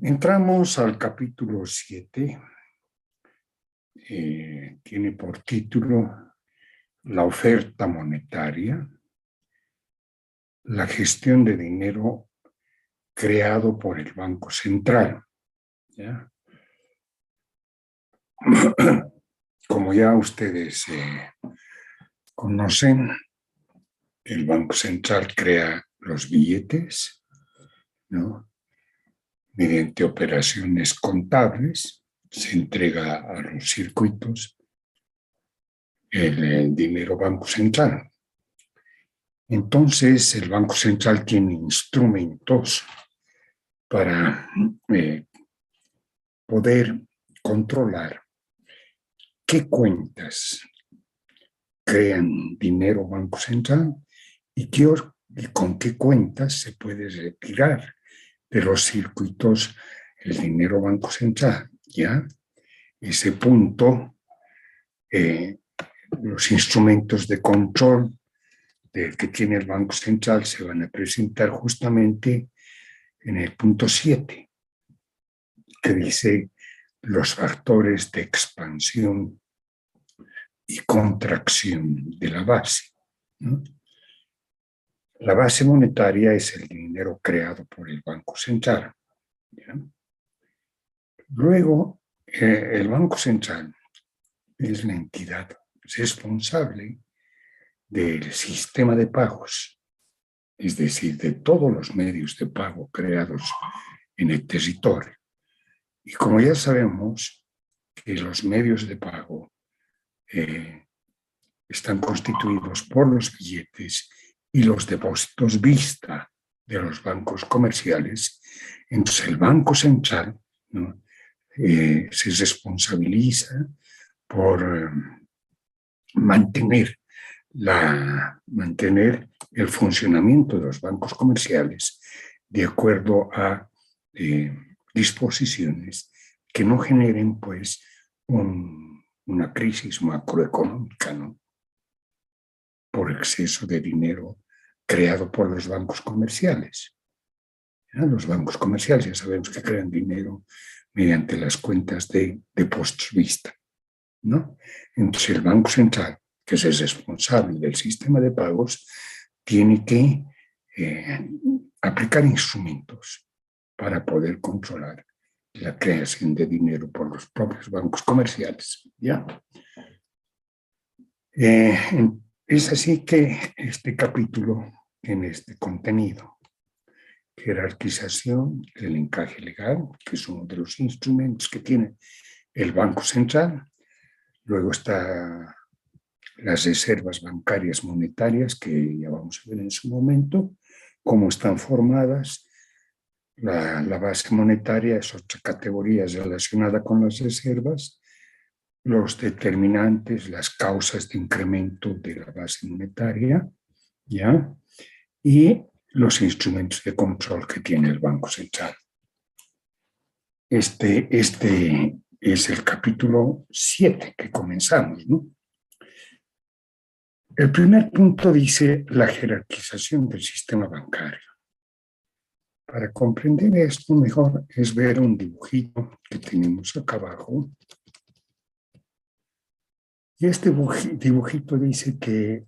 Entramos al capítulo 7. Tiene por título la oferta monetaria, la gestión de dinero creado por el Banco Central. ¿Ya? Como ya ustedes conocen, el Banco Central crea los billetes, ¿no? Mediante operaciones contables, se entrega a los circuitos el dinero Banco Central. Entonces, el Banco Central tiene instrumentos para poder controlar qué cuentas crean dinero Banco Central y con qué cuentas se puede retirar de los circuitos el dinero Banco Central. ¿Ya? Ese punto, los instrumentos de control que tiene el Banco Central se van a presentar justamente en el punto 7, que dice los factores de expansión y contracción de la base, ¿no? La base monetaria es el dinero creado por el Banco Central, ¿ya? Luego, el Banco Central es la entidad responsable del sistema de pagos, es decir, de todos los medios de pago creados en el territorio. Y como ya sabemos que los medios de pago están constituidos por los billetes y los depósitos vista de los bancos comerciales, entonces el Banco Central, ¿no? Se responsabiliza por mantener el funcionamiento de los bancos comerciales de acuerdo a disposiciones que no generen, pues, una crisis macroeconómica, ¿no? Por exceso de dinero creado por los bancos comerciales. ¿Ya? Los bancos comerciales ya sabemos que crean dinero mediante las cuentas de depósitos vista, ¿no? Entonces el Banco Central, que es el responsable del sistema de pagos, tiene que aplicar instrumentos para poder controlar la creación de dinero por los propios bancos comerciales. ¿Ya? Es así que este capítulo tiene este contenido: jerarquización del encaje legal, que es uno de los instrumentos que tiene el Banco Central. Luego está las reservas bancarias monetarias, que ya vamos a ver en su momento, cómo están formadas. La base monetaria es otra categoría relacionada con las reservas, los determinantes, las causas de incremento de la base monetaria, ¿ya? Y los instrumentos de control que tiene el Banco Central. Este es el capítulo 7 que comenzamos, ¿no? El primer punto dice la jerarquización del sistema bancario. Para comprender esto mejor es ver un dibujito que tenemos acá abajo. Y este dibujito dice que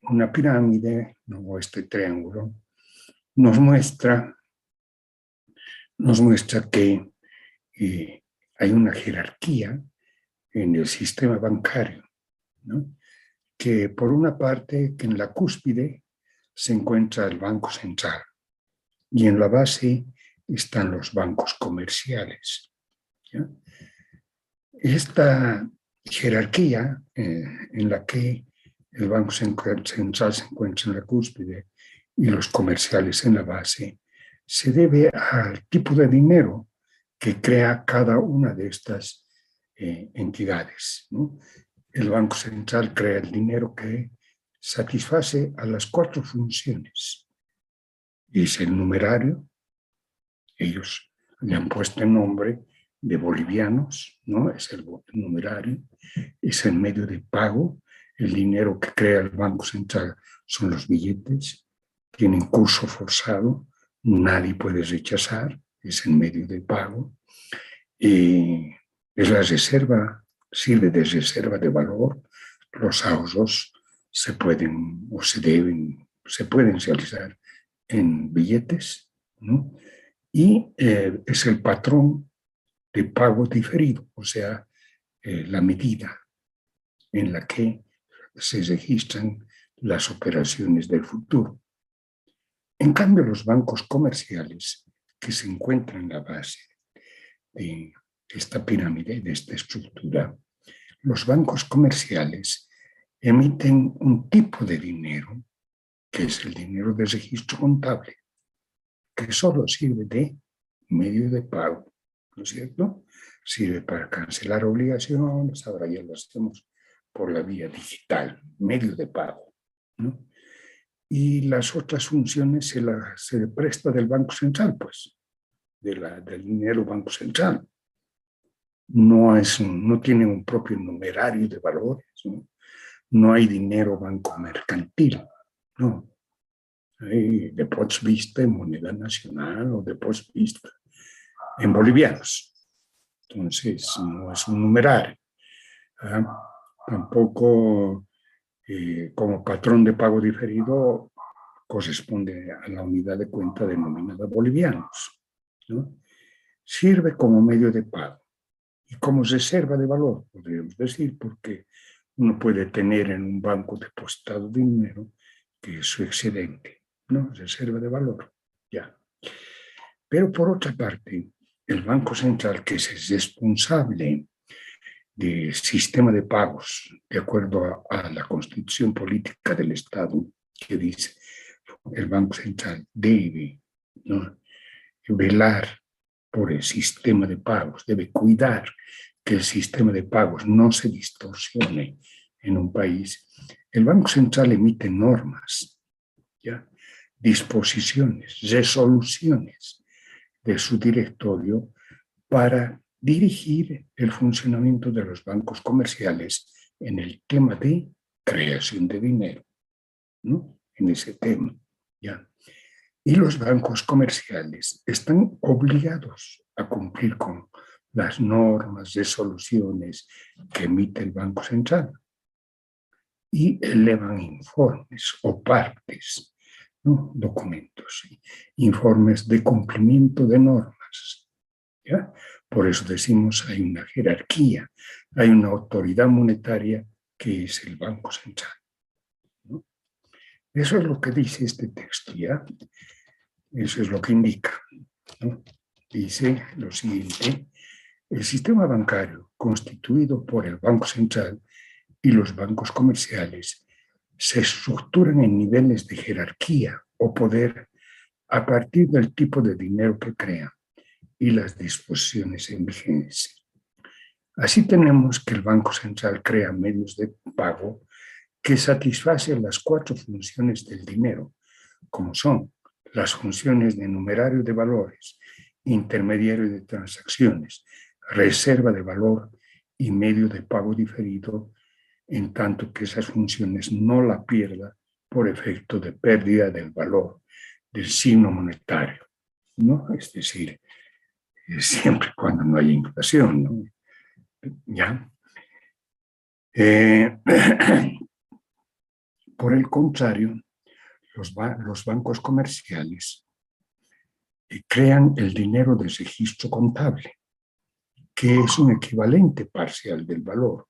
una pirámide, o este triángulo, nos muestra que hay una jerarquía en el sistema bancario, ¿no? Que por una parte, que en la cúspide se encuentra el Banco Central y en la base están los bancos comerciales, ¿ya? Esta jerarquía en la que el Banco Central se encuentra en la cúspide y los comerciales en la base se debe al tipo de dinero que crea cada una de estas entidades, ¿no? El Banco Central crea el dinero que satisface a las 4 funciones. Es el numerario, ellos le han puesto el nombre de bolivianos, ¿no? Es el numerario, es el medio de pago, el dinero que crea el Banco Central son los billetes, tienen curso forzado, nadie puede rechazar, es el medio de pago, es la reserva, sirve de reserva de valor. Los ahorros se pueden o se pueden realizar en billetes, ¿no? Y es el patrón de pago diferido, o sea, la medida en la que se registran las operaciones del futuro. En cambio, los bancos comerciales, que se encuentran en la base de esta pirámide, de esta estructura, los bancos comerciales emiten un tipo de dinero, que es el dinero de registro contable, que solo sirve de medio de pago, ¿no es cierto? Sirve para cancelar obligaciones, ahora ya lo hacemos por la vía digital, medio de pago, ¿no? Y las otras funciones se le presta del Banco Central, pues, del dinero Banco Central. No tiene un propio numerario de valores, ¿no? No hay dinero banco mercantil, no. Hay depósitos vista en moneda nacional o depósitos vista en bolivianos. Entonces, no es un numerario. Tampoco como patrón de pago diferido corresponde a la unidad de cuenta denominada bolivianos, ¿no? Sirve como medio de pago y como reserva de valor, podríamos decir, porque uno puede tener en un banco depositado dinero que es su excedente, ¿no? Reserva de valor, ya. Pero por otra parte, el Banco Central, que es responsable del sistema de pagos, de acuerdo a la Constitución Política del Estado, que dice el Banco Central debe, ¿no?, velar por el sistema de pagos, debe cuidar que el sistema de pagos no se distorsione en un país. El Banco Central emite normas, ¿ya?, disposiciones, resoluciones de su directorio para dirigir el funcionamiento de los bancos comerciales en el tema de creación de dinero, ¿no? En ese tema, ¿ya? Y los bancos comerciales están obligados a cumplir con las normas, resoluciones que emite el Banco Central y elevan informes o partes, ¿no?, documentos, informes de cumplimiento de normas, ¿ya? Por eso decimos hay una jerarquía, hay una autoridad monetaria que es el Banco Central, ¿no? Eso es lo que dice este texto, ¿ya? Eso es lo que indica, ¿no? Dice lo siguiente: el sistema bancario constituido por el Banco Central y los bancos comerciales se estructuran en niveles de jerarquía o poder a partir del tipo de dinero que crean y las disposiciones en vigencia. Así tenemos que el Banco Central crea medios de pago que satisfacen las 4 funciones del dinero, como son las funciones de numerario de valores, intermediario de transacciones, reserva de valor y medio de pago diferido, en tanto que esas funciones no la pierda por efecto de pérdida del valor del signo monetario, ¿no? Es decir, siempre cuando no haya inflación, ¿no? ¿Ya? Por el contrario, los bancos comerciales crean el dinero de registro contable, que es un equivalente parcial del valor,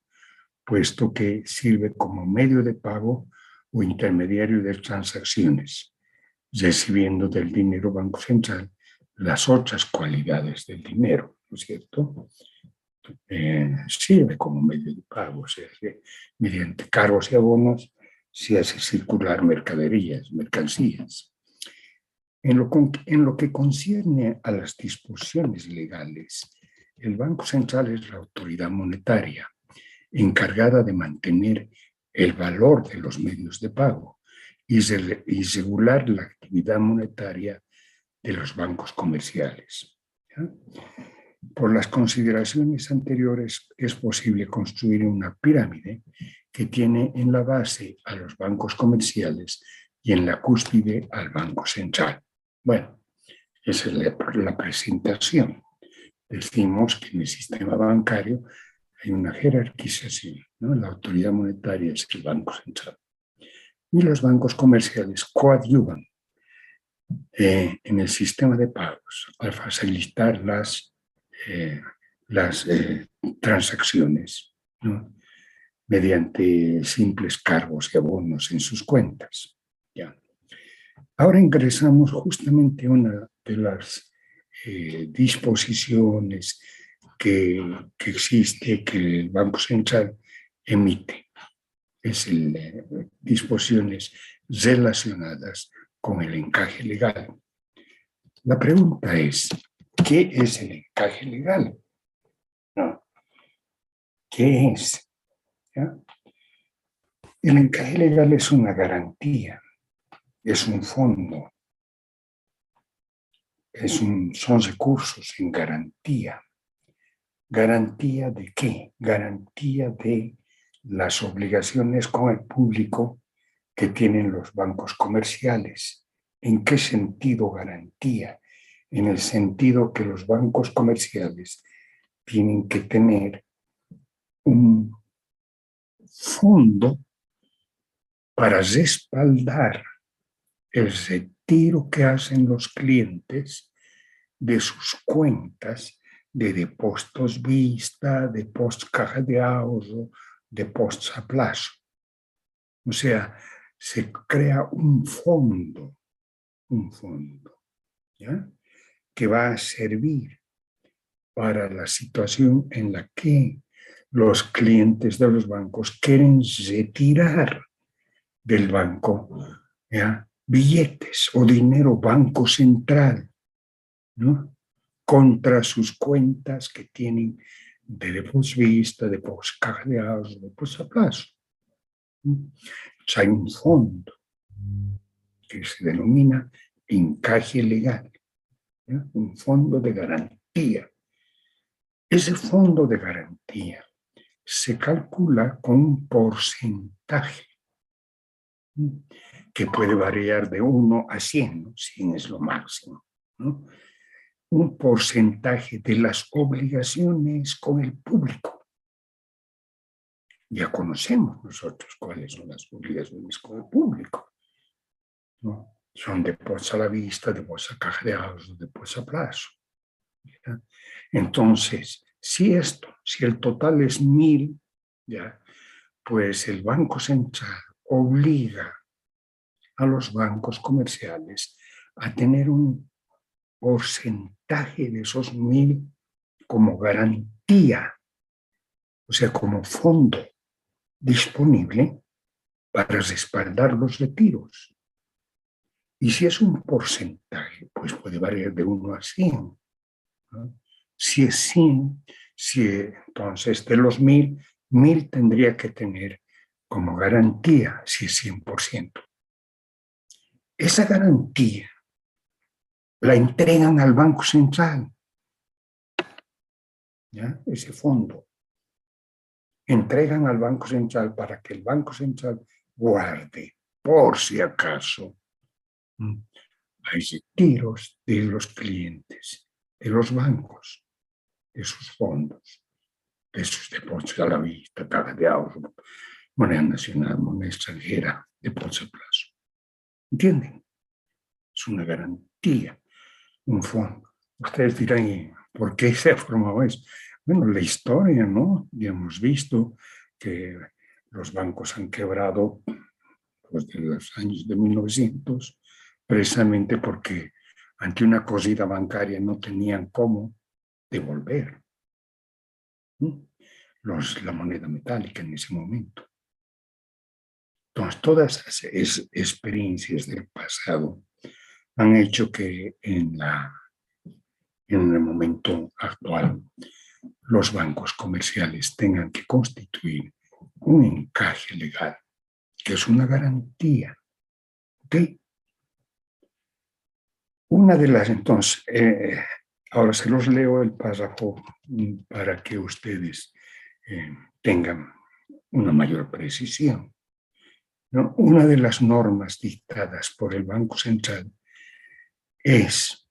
puesto que sirve como medio de pago o intermediario de transacciones, recibiendo del dinero Banco Central las otras cualidades del dinero, ¿no es cierto? Sirve como medio de pago, o sea, mediante cargos y abonos se hace circular mercancías. En lo que concierne a las disposiciones legales, el Banco Central es la autoridad monetaria encargada de mantener el valor de los medios de pago y regular la actividad monetaria de los bancos comerciales, ¿ya? Por las consideraciones anteriores, es posible construir una pirámide que tiene en la base a los bancos comerciales y en la cúspide al Banco Central. Bueno, Esa es la presentación. Decimos que en el sistema bancario hay una jerarquización, ¿no? La autoridad monetaria es el Banco Central. Y los bancos comerciales coadyuvan en el sistema de pagos al facilitar las transacciones, ¿no? Mediante simples cargos y abonos en sus cuentas. ¿Ya? Ahora ingresamos justamente a una de las disposiciones que existe, que el Banco Central emite. Es disposiciones relacionadas con el encaje legal. La pregunta es, ¿qué es el encaje legal? ¿No? ¿Qué es? ¿Ya? El encaje legal es una garantía, es un fondo, son recursos en garantía. ¿Garantía de qué? Garantía de las obligaciones con el público que tienen los bancos comerciales. ¿En qué sentido garantía? En el sentido que los bancos comerciales tienen que tener un fondo para respaldar el retiro que hacen los clientes de sus cuentas de depósitos vista, depósitos caja de ahorro, depósitos a plazo. O sea, se crea un fondo, ¿ya? Que va a servir para la situación en la que los clientes de los bancos quieren retirar del banco, ¿ya? Billetes o dinero banco central, ¿no? Contra sus cuentas que tienen de depósito vista, depósito caja de ahorro, depósito a plazo. Entonces hay un fondo que se denomina encaje legal, ¿ya? Un fondo de garantía. Ese fondo de garantía se calcula con un porcentaje que puede variar de 1 a 100, ¿no? 100 es lo máximo, ¿no? Un porcentaje de las obligaciones con el público. Ya conocemos nosotros cuáles son las obligaciones con el público, ¿no? Son depósitos a la vista, depósitos a caja de ahorros, depósitos a plazo. ¿Ya? Entonces, si el total es 1.000, ¿ya? Pues el Banco Central obliga a los bancos comerciales a tener un porcentaje de esos 1.000 como garantía, o sea, como fondo disponible para respaldar los retiros. Y si es un porcentaje, pues puede variar de 1 a 100, ¿no? Si es 100, entonces de los 1.000 tendría que tener como garantía, si es 100%. Esa garantía la entregan al Banco Central, ¿ya? Ese fondo. Entregan al Banco Central para que el Banco Central guarde, por si acaso, hay retiros de los clientes, de los bancos, de sus fondos, de sus depósitos a la vista, caja de ahorro, moneda nacional, moneda extranjera, depósitos a plazo. ¿Entienden? Es una garantía, un fondo. Ustedes dirán, ¿por qué se ha formado eso? Bueno, la historia, ¿no? Ya hemos visto que los bancos han quebrado desde los años de 1900, precisamente porque ante una corrida bancaria no tenían cómo devolver, ¿no? La moneda metálica en ese momento. Entonces, todas esas experiencias del pasado han hecho que en el momento actual los bancos comerciales tengan que constituir un encaje legal, que es una garantía. ¿Ok? Una de las, entonces, ahora se los leo el párrafo para que ustedes tengan una mayor precisión, ¿no? Una de las normas dictadas por el Banco Central es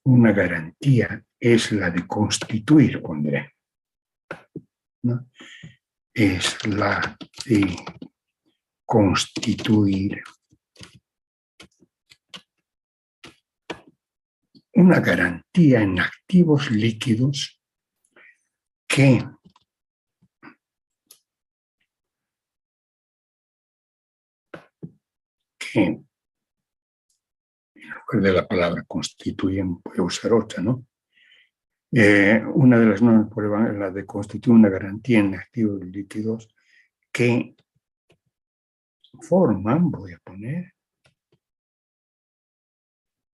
una garantía es la de constituir, pondré, ¿no? Es la de constituir una garantía en activos líquidos que en lugar de la palabra constituyen, puede usar otra, ¿no? Una de las normas es la de constituir una garantía en activos líquidos que forman, voy a poner,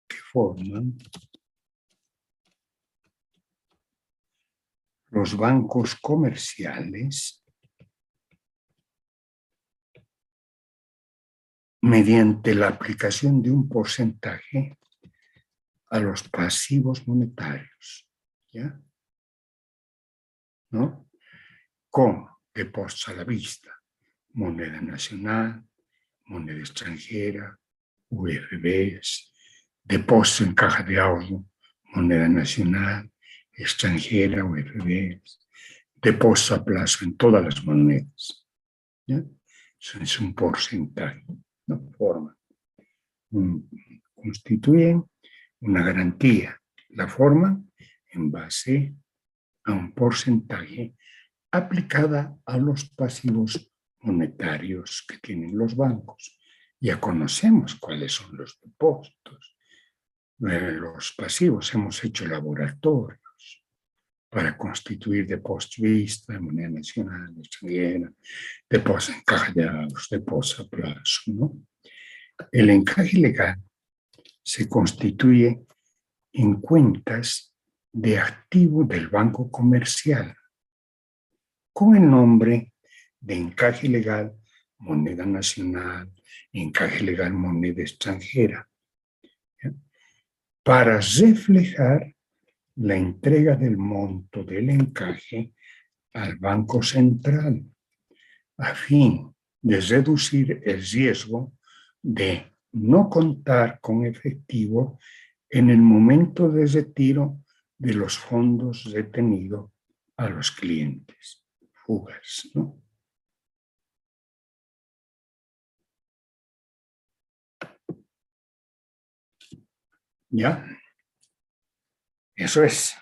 que forman los bancos comerciales mediante la aplicación de un porcentaje a los pasivos monetarios, ¿ya? ¿No? Con depósitos a la vista, moneda nacional, moneda extranjera, UFBs, depósitos en caja de ahorro, moneda nacional, extranjera, UFBs, depósitos a plazo en todas las monedas, ¿ya? Eso es un porcentaje, no forma. Constituyen una garantía, la forma en base a un porcentaje aplicada a los pasivos monetarios que tienen los bancos. Ya conocemos cuáles son los depósitos, los pasivos, hemos hecho laboratorios para constituir depósitos vista, de moneda nacional, extranjera, depósitos en caja de ahorros, depósitos a plazo, ¿no? El encaje legal se constituye en cuentas de activo del banco comercial con el nombre de encaje legal moneda nacional, encaje legal moneda extranjera, ¿ya? Para reflejar la entrega del monto del encaje al Banco Central a fin de reducir el riesgo de no contar con efectivo en el momento de retiro de los fondos retenidos a los clientes. Fugas, ¿no? ¿Ya? Eso es.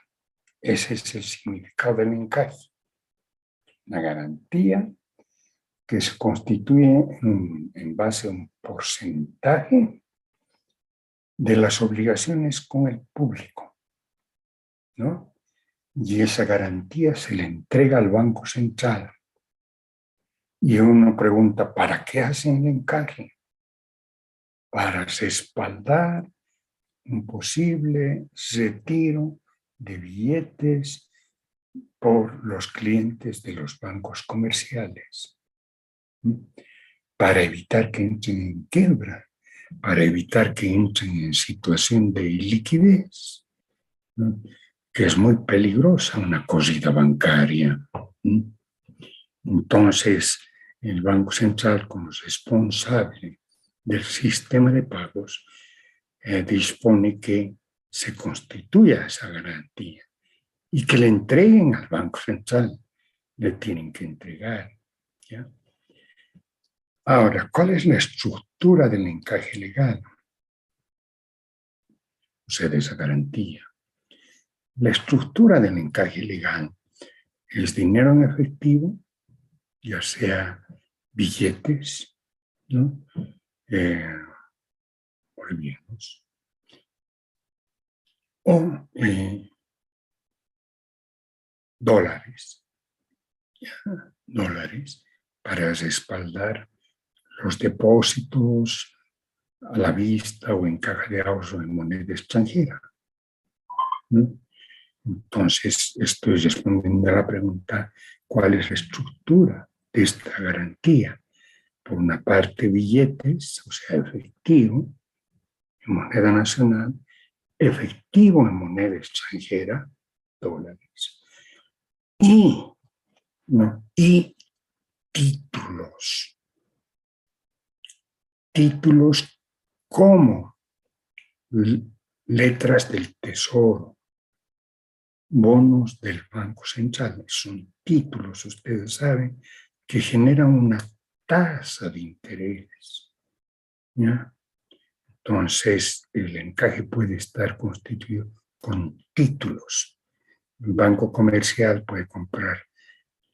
Ese es el significado del encaje. Una garantía que se constituye en base a un porcentaje de las obligaciones con el público, ¿no? Y esa garantía se le entrega al Banco Central. Y uno pregunta, ¿para qué hacen el encaje? Para respaldar un posible retiro de billetes por los clientes de los bancos comerciales, para evitar que entren en quiebra, para evitar que entren en situación de iliquidez, ¿no? Que es muy peligrosa una corrida bancaria. Entonces, el Banco Central, como responsable del sistema de pagos, dispone que se constituya esa garantía y que le entreguen al Banco Central, le tienen que entregar, ¿ya? Ahora, ¿cuál es la estructura del encaje legal? O sea, de esa garantía. La estructura del encaje legal es dinero en efectivo, ya sea billetes, ¿no? Bolivianos, o dólares, ¿ya? Dólares para respaldar los depósitos a la vista o en caja de ahorro en moneda extranjera, ¿no? Entonces, estoy respondiendo a la pregunta, ¿cuál es la estructura de esta garantía? Por una parte, billetes, o sea, efectivo, en moneda nacional, efectivo en moneda extranjera, dólares, y títulos. Títulos como letras del Tesoro, bonos del Banco Central. Son títulos, ustedes saben, que generan una tasa de interés, ¿ya? Entonces, el encaje puede estar constituido con títulos. El banco comercial puede comprar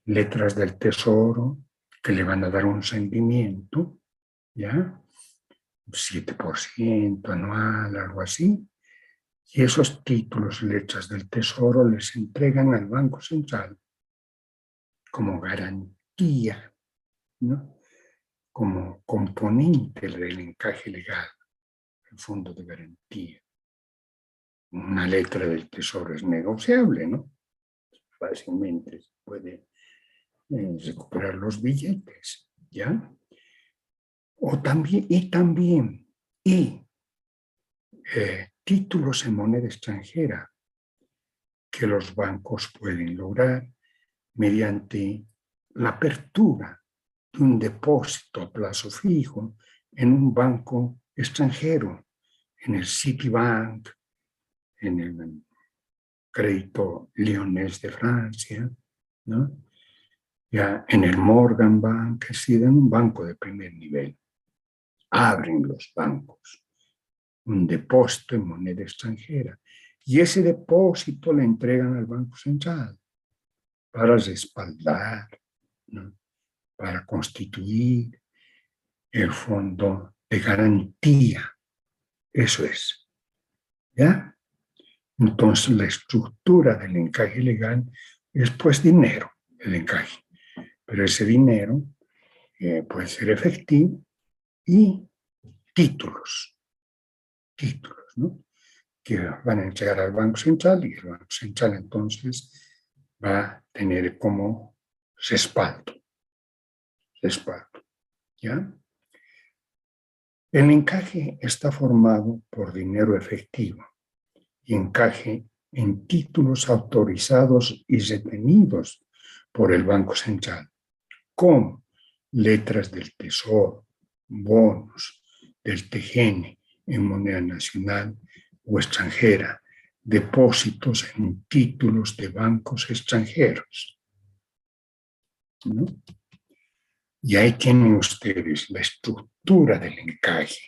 letras del Tesoro que le van a dar un rendimiento, ¿ya? 7% anual, algo así. Y esos títulos, letras del Tesoro, les entregan al Banco Central como garantía, ¿no? Como componente del encaje legal, el fondo de garantía. Una letra del Tesoro es negociable, ¿no? Fácilmente se puede recuperar los billetes, ¿ya? O también, títulos en moneda extranjera que los bancos pueden lograr mediante la apertura de un depósito a plazo fijo en un banco extranjero, en el Citibank, en el Crédito Lyonnais de Francia, ¿no? Ya en el Morgan Bank, es decir, en un banco de primer nivel. Abren los bancos un depósito en moneda extranjera y ese depósito le entregan al Banco Central para respaldar, ¿no? Para constituir el fondo de garantía. Eso es, ¿ya? Entonces, la estructura del encaje legal es pues dinero, el encaje. Pero ese dinero puede ser efectivo y títulos, ¿no? Que van a entregar al Banco Central y el Banco Central entonces va a tener como respaldo, ¿ya? El encaje está formado por dinero efectivo y encaje en títulos autorizados y retenidos por el Banco Central, como letras del Tesoro, bonos del TGN en moneda nacional o extranjera, depósitos en títulos de bancos extranjeros, ¿no? Y ahí tienen ustedes la estructura del encaje,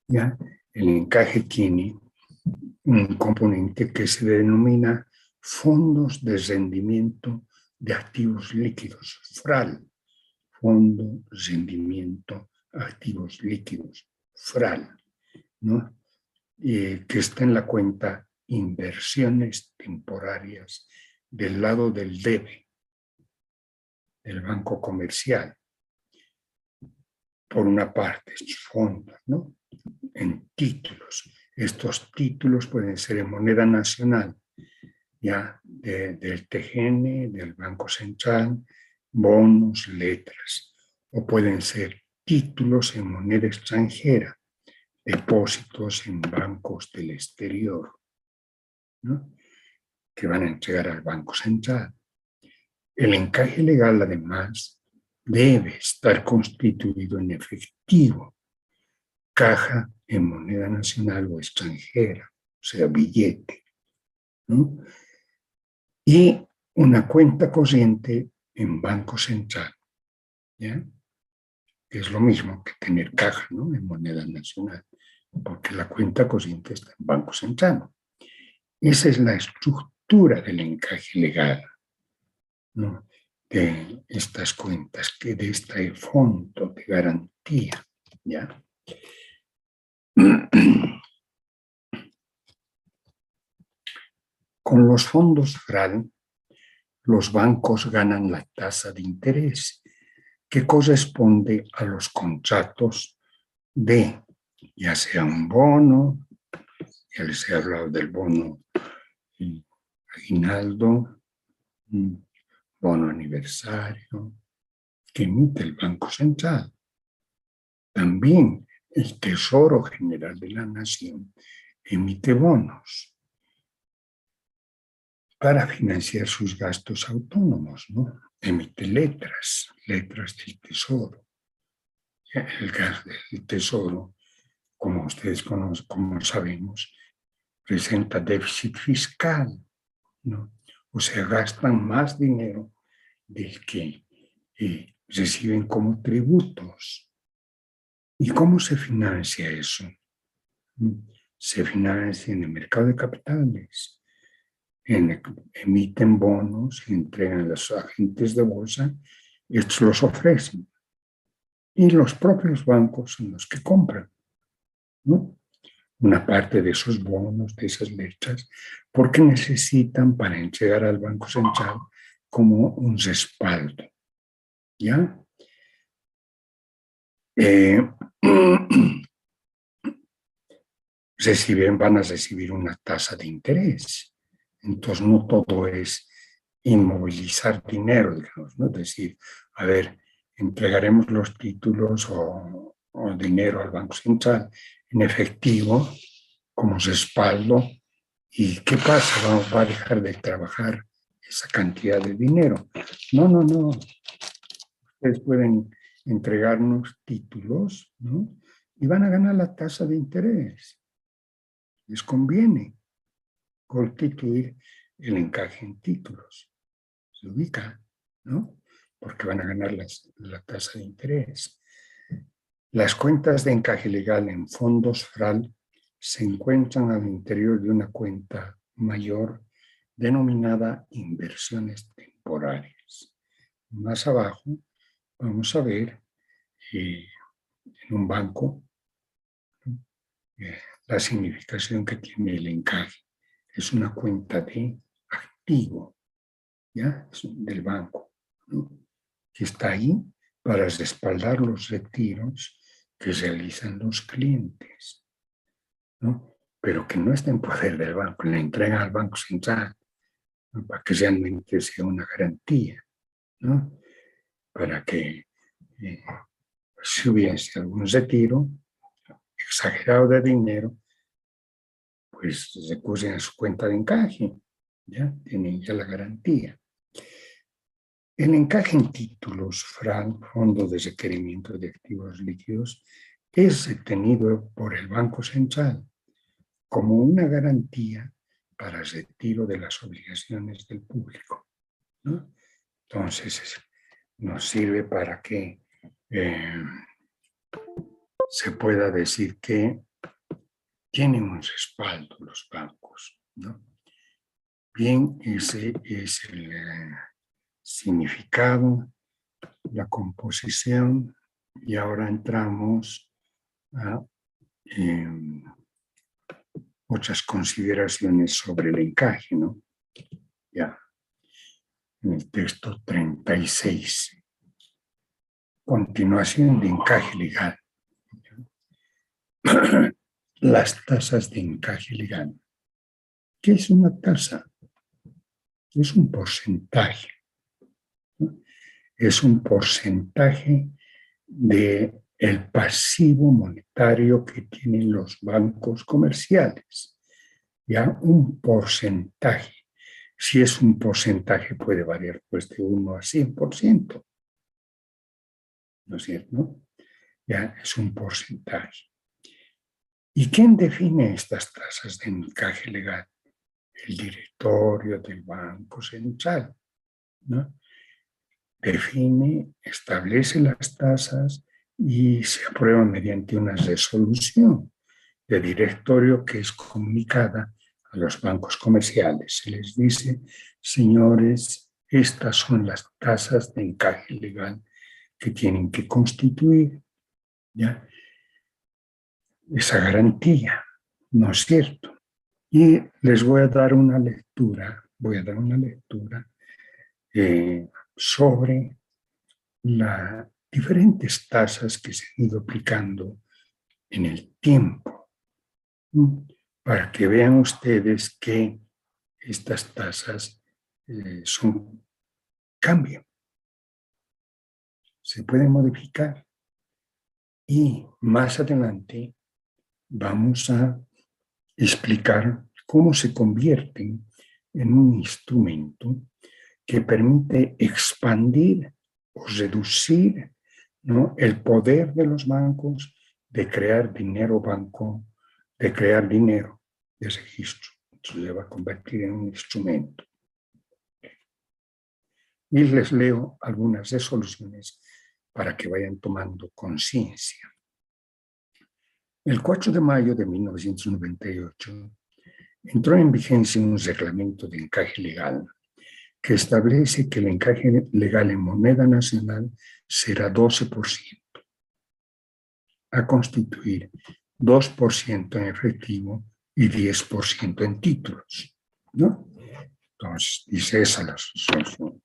¿ya? El encaje tiene un componente que se denomina fondos de rendimiento de activos líquidos, FRAL, fondo de rendimiento activos líquidos, FRAL, ¿no? Que está en la cuenta inversiones temporarias del lado del debe, del banco comercial. Por una parte, fondos, ¿no? En títulos. Estos títulos pueden ser en moneda nacional, ya del TGN, del Banco Central, bonos, letras, o pueden ser títulos en moneda extranjera, depósitos en bancos del exterior, ¿no? Que van a entregar al Banco Central. El encaje legal, además, debe estar constituido en efectivo, caja en moneda nacional o extranjera, o sea, billete, ¿no? Y una cuenta corriente en Banco Central, ¿ya? Que es lo mismo que tener caja, ¿no? En moneda nacional, porque la cuenta corriente está en Banco Central. Esa es la estructura del encaje legal, ¿no? De estas cuentas, que de este fondo de garantía, ¿ya? Con los fondos FRAL, los bancos ganan la tasa de interés que corresponde a los contratos de, ya sea un bono, ya les he hablado del bono aguinaldo, bono aniversario, que emite el Banco Central. También el Tesoro General de la Nación emite bonos para financiar sus gastos autónomos, ¿no? Emite letras del Tesoro. El gas del Tesoro, como ustedes conocen, como sabemos, presenta déficit fiscal, ¿no? O sea, gastan más dinero del que reciben como tributos. ¿Y cómo se financia eso? Se financia en el mercado de capitales, emiten bonos, entregan a los agentes de bolsa, estos los ofrecen. Y los propios bancos son los que compran, ¿no? Una parte de esos bonos, de esas letras, porque necesitan para entregar al Banco Central como un respaldo, ¿ya? Van a recibir una tasa de interés. Entonces, no todo es inmovilizar dinero, digamos, ¿no? Es decir, a ver, entregaremos los títulos o dinero al Banco Central en efectivo como respaldo. ¿Y qué pasa? ¿Va a dejar de trabajar esa cantidad de dinero? No, no, no. Ustedes pueden entregarnos títulos, ¿no? Y van a ganar la tasa de interés. Les conviene constituir el encaje en títulos. Se ubica, ¿no? Porque van a ganar la tasa de interés. Las cuentas de encaje legal en fondos FRAL se encuentran al interior de una cuenta mayor denominada inversiones temporales. Más abajo vamos a ver en un banco la significación que tiene el encaje. Es una cuenta de activo, ¿ya? Del banco, ¿no? Que está ahí para respaldar los retiros que realizan los clientes, ¿no? Pero que no está en poder del banco, le entregan al Banco Central, ¿no? Para que realmente sea una garantía, ¿no? Para que si hubiese algún retiro exagerado de dinero, pues recurren a su cuenta de encaje, ¿ya? Tienen ya la garantía. El encaje en títulos, FRAL, Fondo de Requerimiento de Activos Líquidos, es retenido por el Banco Central como una garantía para el retiro de las obligaciones del público, ¿no? Entonces, nos sirve para que se pueda decir que tienen un respaldo los bancos, ¿no? Bien, ese es el significado, la composición, y ahora entramos a otras consideraciones sobre el encaje, ¿no? Ya, en el texto 36. Continuación de encaje legal. Las tasas de encaje legal. ¿Qué es una tasa? Es un porcentaje, ¿no? Es un porcentaje del pasivo monetario que tienen los bancos comerciales. Ya, un porcentaje. Si es un porcentaje, puede variar pues de 1 a 100%. ¿No es cierto? Ya, es un porcentaje. ¿Y quién define estas tasas de encaje legal? El directorio del Banco Central, ¿no? Define, establece las tasas y se aprueba mediante una resolución de directorio que es comunicada a los bancos comerciales. Se les dice, señores, estas son las tasas de encaje legal que tienen que constituir, ¿ya? Esa garantía, ¿no es cierto? Y les voy a dar una lectura, sobre las diferentes tasas que se han ido aplicando en el tiempo, para que vean ustedes que estas tasas cambian, se pueden modificar. Y más adelante vamos a explicar cómo se convierten en un instrumento que permite expandir o reducir, ¿no?, el poder de los bancos de crear dinero de registro. Entonces se va a convertir en un instrumento. Y les leo algunas resoluciones para que vayan tomando conciencia. El 4 de mayo de 1998 entró en vigencia un reglamento de encaje legal que establece que el encaje legal en moneda nacional será 12%, a constituir 2% en efectivo y 10% en títulos, ¿no? Entonces, dice esa la resolución.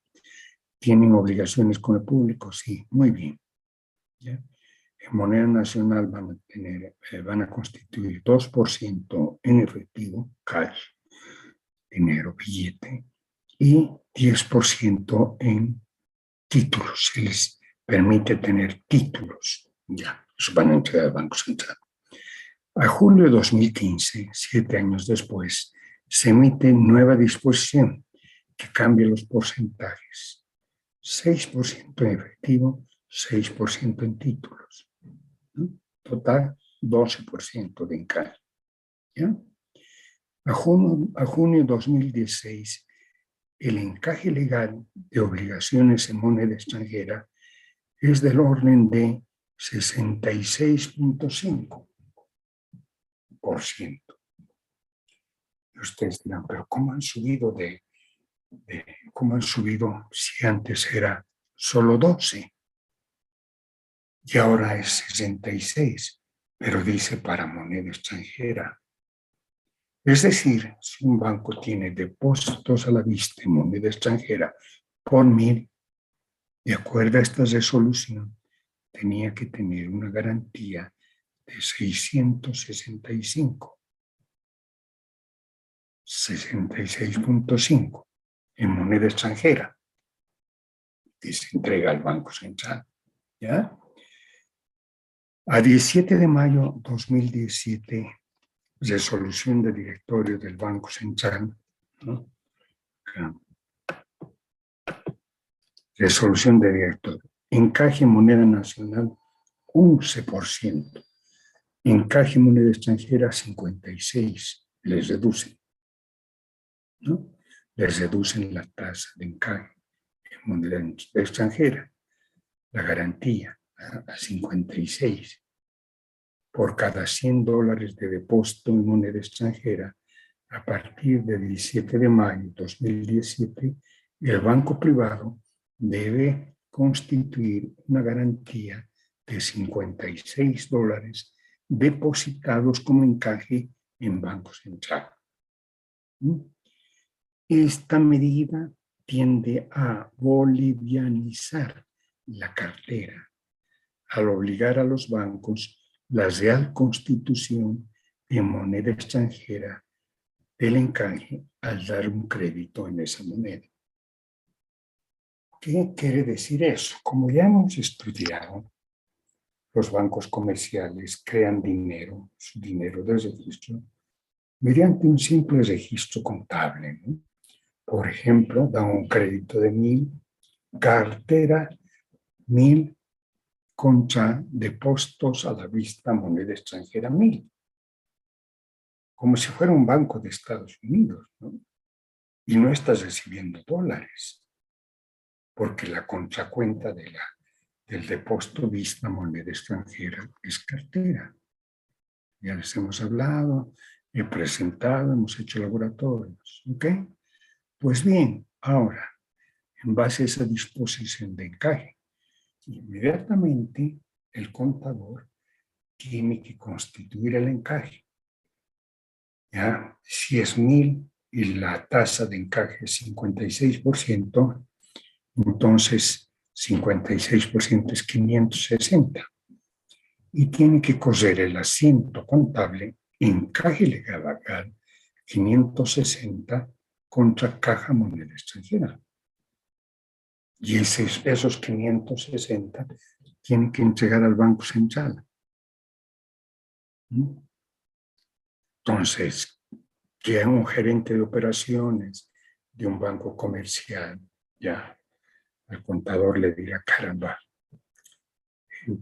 ¿Tienen obligaciones con el público? Sí, muy bien. ¿Ya? En moneda nacional van a constituir 2% en efectivo, cash, dinero, billete, y 10% en títulos. Se les permite tener títulos. Ya, eso van a entregar al Banco Central. A julio de 2015, 7 años después, se emite nueva disposición que cambia los porcentajes. 6% en efectivo, 6% en títulos. ¿No? Total, 12% de encaje. ¿Ya? A junio de 2016, el encaje legal de obligaciones en moneda extranjera es del orden de 66.5%. Y ustedes dirán, pero ¿cómo han subido si antes era solo 12 y ahora es 66, pero dice para moneda extranjera? Es decir, si un banco tiene depósitos a la vista en moneda extranjera por 1.000, de acuerdo a esta resolución, tenía que tener una garantía de 665, 66.5 en moneda extranjera que se entrega al Banco Central. ¿Ya? A 17 de mayo de 2017, resolución de directorio del Banco Central, ¿no? Resolución de directorio. Encaje moneda nacional, 11%. Encaje moneda extranjera, 56%. Les reducen, ¿no? Les reducen la tasa de encaje en moneda extranjera, la garantía a 56. Por cada $100 de depósito en moneda extranjera, a partir del 17 de mayo de 2017, el banco privado debe constituir una garantía de $56 depositados como encaje en Banco Central. Esta medida tiende a bolivianizar la cartera al obligar a los bancos la real constitución en moneda extranjera del encaje al dar un crédito en esa moneda. ¿Qué quiere decir eso? Como ya hemos estudiado, los bancos comerciales crean dinero, su dinero de registro, mediante un simple registro contable, ¿no? Por ejemplo, dan un crédito de 1.000, cartera 1.000 contra depósitos a la vista moneda extranjera 1.000. Como si fuera un banco de Estados Unidos, ¿no? Y no estás recibiendo dólares, porque la contracuenta del depósito vista moneda extranjera es cartera. Ya les hemos hablado, he presentado, hemos hecho laboratorios, ¿ok? Pues bien, ahora, en base a esa disposición de encaje, inmediatamente el contador tiene que constituir el encaje. ¿Ya? Si es 1.000 y la tasa de encaje es 56%, entonces 56% es 560. Y tiene que correr el asiento contable encaje legal 560 contra caja moneda extranjera. Y esos 560 tienen que entregar al Banco Central. Entonces, que un gerente de operaciones de un banco comercial, ya, al contador le dirá, caramba,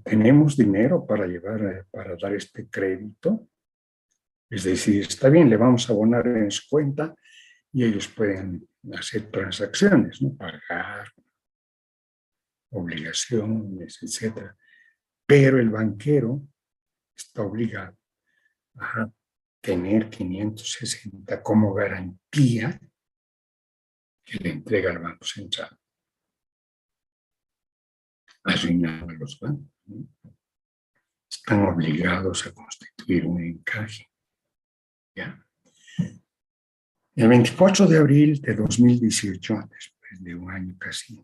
¿tenemos dinero para dar este crédito? Es decir, está bien, le vamos a abonar en su cuenta y ellos pueden hacer transacciones, ¿no? Pagar, obligaciones, etcétera. Pero el banquero está obligado a tener 560 como garantía que le entrega al Banco Central. Arruinado a los bancos, ¿no? Están obligados a constituir un encaje. ¿Ya? El 24 de abril de 2018, después de un año casi,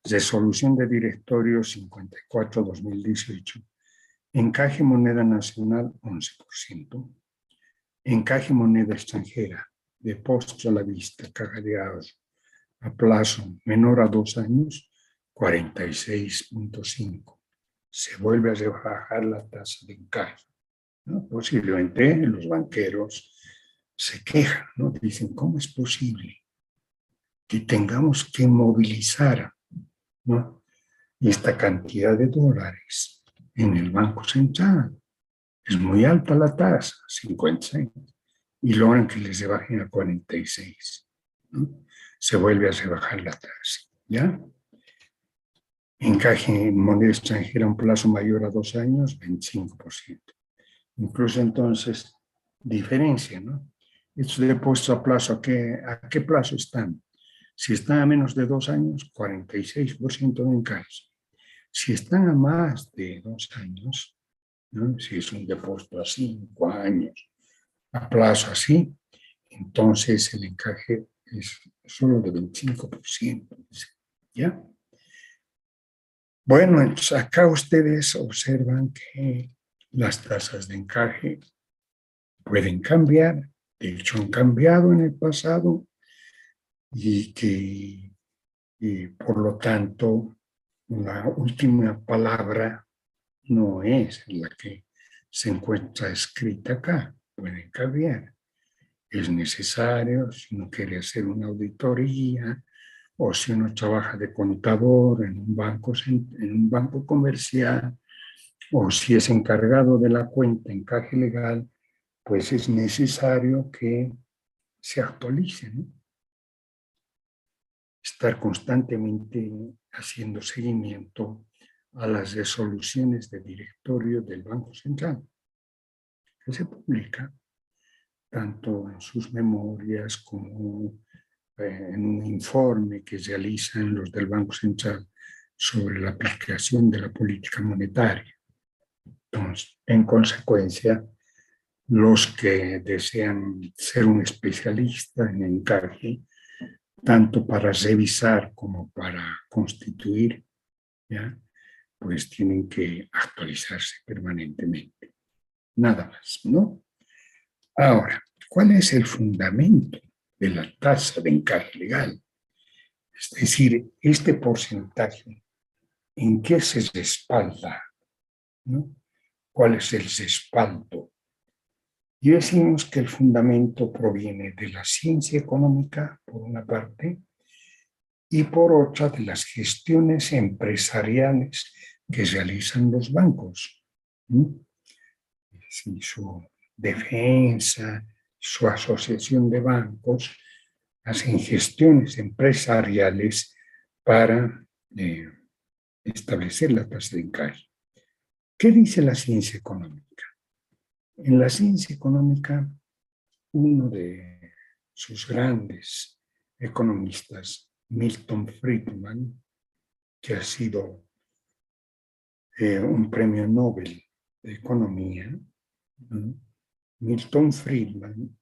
resolución de directorio 54-2018, encaje moneda nacional 11%, encaje moneda extranjera, depósitos a la vista, caja de ahorro, a plazo menor a 2 años, 46.5. Se vuelve a rebajar la tasa de encaje, ¿no? Posiblemente los banqueros se quejan, ¿no? Dicen, ¿cómo es posible que tengamos que movilizar, ¿no?, esta cantidad de dólares en el Banco Central? Es muy alta la tasa, 56, y logran que les rebajen a 46, ¿no? Se vuelve a rebajar la tasa, ¿ya? Encaje en moneda extranjera a un plazo mayor a 2 años, 25%. Incluso entonces, diferencia, ¿no? Estos depósitos a plazo, ¿a qué plazo están? Si están a menos de 2 años, 46% de encaje. Si están a más de 2 años, ¿no?, si es un depósito a 5 años, a plazo así, entonces el encaje es solo de 25%. ¿Ya? Bueno, entonces acá ustedes observan que las tasas de encaje pueden cambiar, de hecho han cambiado en el pasado y que por lo tanto la última palabra no es la que se encuentra escrita acá, pueden cambiar. Es necesario, si uno quiere hacer una auditoría o si uno trabaja de contador en un banco comercial o si es encargado de la cuenta encaje legal, pues es necesario que se actualice, ¿no? Estar constantemente haciendo seguimiento a las resoluciones de directorio del Banco Central, que se publica tanto en sus memorias como en un informe que realizan los del Banco Central sobre la aplicación de la política monetaria. Entonces, en consecuencia, los que desean ser un especialista en encaje, tanto para revisar como para constituir, ¿ya?, pues tienen que actualizarse permanentemente. Nada más, ¿no? Ahora, ¿cuál es el fundamento de la tasa de encaje legal? Es decir, este porcentaje, ¿en qué se respalda, ¿no? ¿Cuál es el respaldo? Y decimos que el fundamento proviene de la ciencia económica, por una parte, y por otra de las gestiones empresariales que realizan los bancos, ¿no? Si su defensa, su asociación de bancos hacen gestiones empresariales para establecer la tasa de encaje. ¿Qué dice la ciencia económica? En la ciencia económica, uno de sus grandes economistas, Milton Friedman, que ha sido un premio Nobel de Economía, ¿no?, Milton Friedman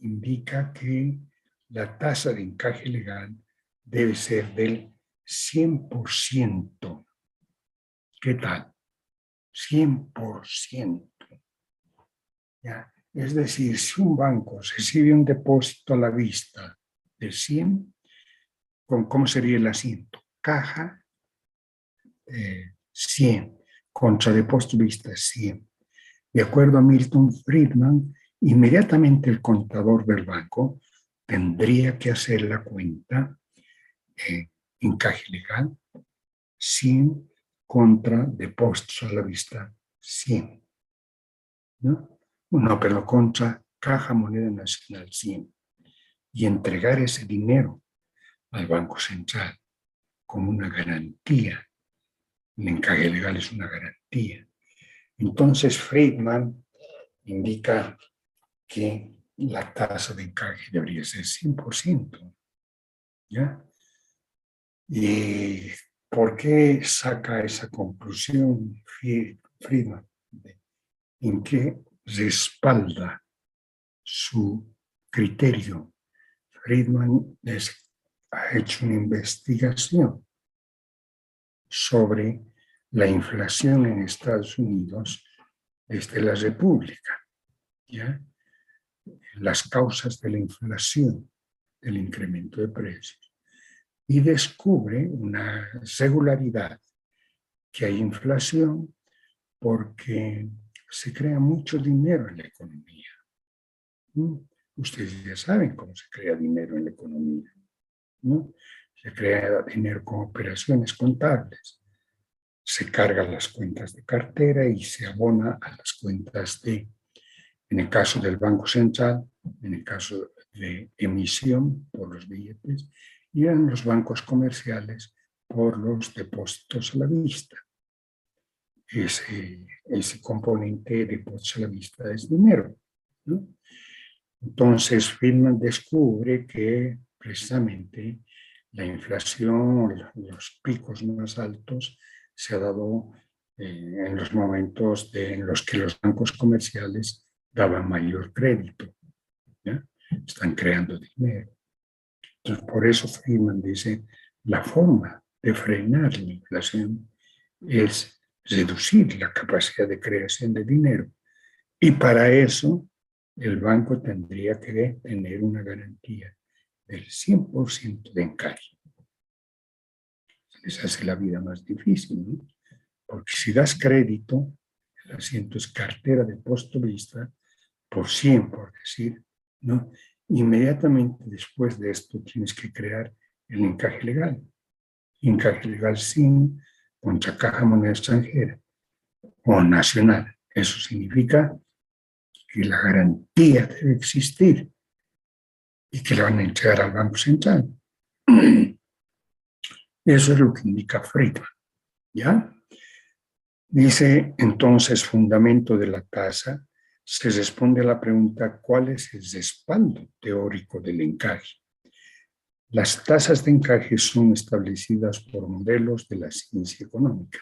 indica que la tasa de encaje legal debe ser del 100%. ¿Qué tal? 100%. ¿Ya? Es decir, si un banco recibe un depósito a la vista de 100, ¿cómo sería el asiento? Caja 100, contra depósito vista 100. De acuerdo a Milton Friedman, inmediatamente el contador del banco tendría que hacer la cuenta encaje legal 100 contra depósitos a la vista 100, ¿no? no, pero contra Caja Moneda Nacional 100 y entregar ese dinero al Banco Central como una garantía. El encaje legal es una garantía. Entonces Friedman indica que la tasa de encaje debería ser 100%. ¿Ya? ¿Y por qué saca esa conclusión Friedman? ¿En qué respalda su criterio? Friedman ha hecho una investigación sobre la inflación en Estados Unidos desde la República, ¿ya? Las causas de la inflación, del incremento de precios, y descubre una regularidad, que hay inflación porque se crea mucho dinero en la economía. Ustedes ya saben cómo se crea dinero en la economía, ¿no? Se crea dinero con operaciones contables. Se cargan las cuentas de cartera y se abona a las cuentas en el caso del Banco Central, en el caso de emisión por los billetes, y en los bancos comerciales por los depósitos a la vista. Ese componente de depósitos a la vista es dinero, ¿no? Entonces, Friedman descubre que precisamente la inflación, los picos más altos, se ha dado en los momentos en los que los bancos comerciales daban mayor crédito, ¿ya? Están creando dinero. Entonces, por eso Friedman dice, la forma de frenar la inflación es reducir la capacidad de creación de dinero. Y para eso, el banco tendría que tener una garantía del 100% de encaje. Les hace la vida más difícil, ¿no? Porque si das crédito, el asiento es cartera de depósito vista por 100, por decir, ¿no? Inmediatamente después de esto tienes que crear el encaje legal. Encaje legal sin contra Caja Moneda Extranjera o nacional. Eso significa que la garantía debe existir y que le van a entregar al Banco Central. Eso es lo que indica Friedman, ¿ya? Dice entonces, fundamento de la tasa, se responde a la pregunta, ¿cuál es el respaldo teórico del encaje? Las tasas de encaje son establecidas por modelos de la ciencia económica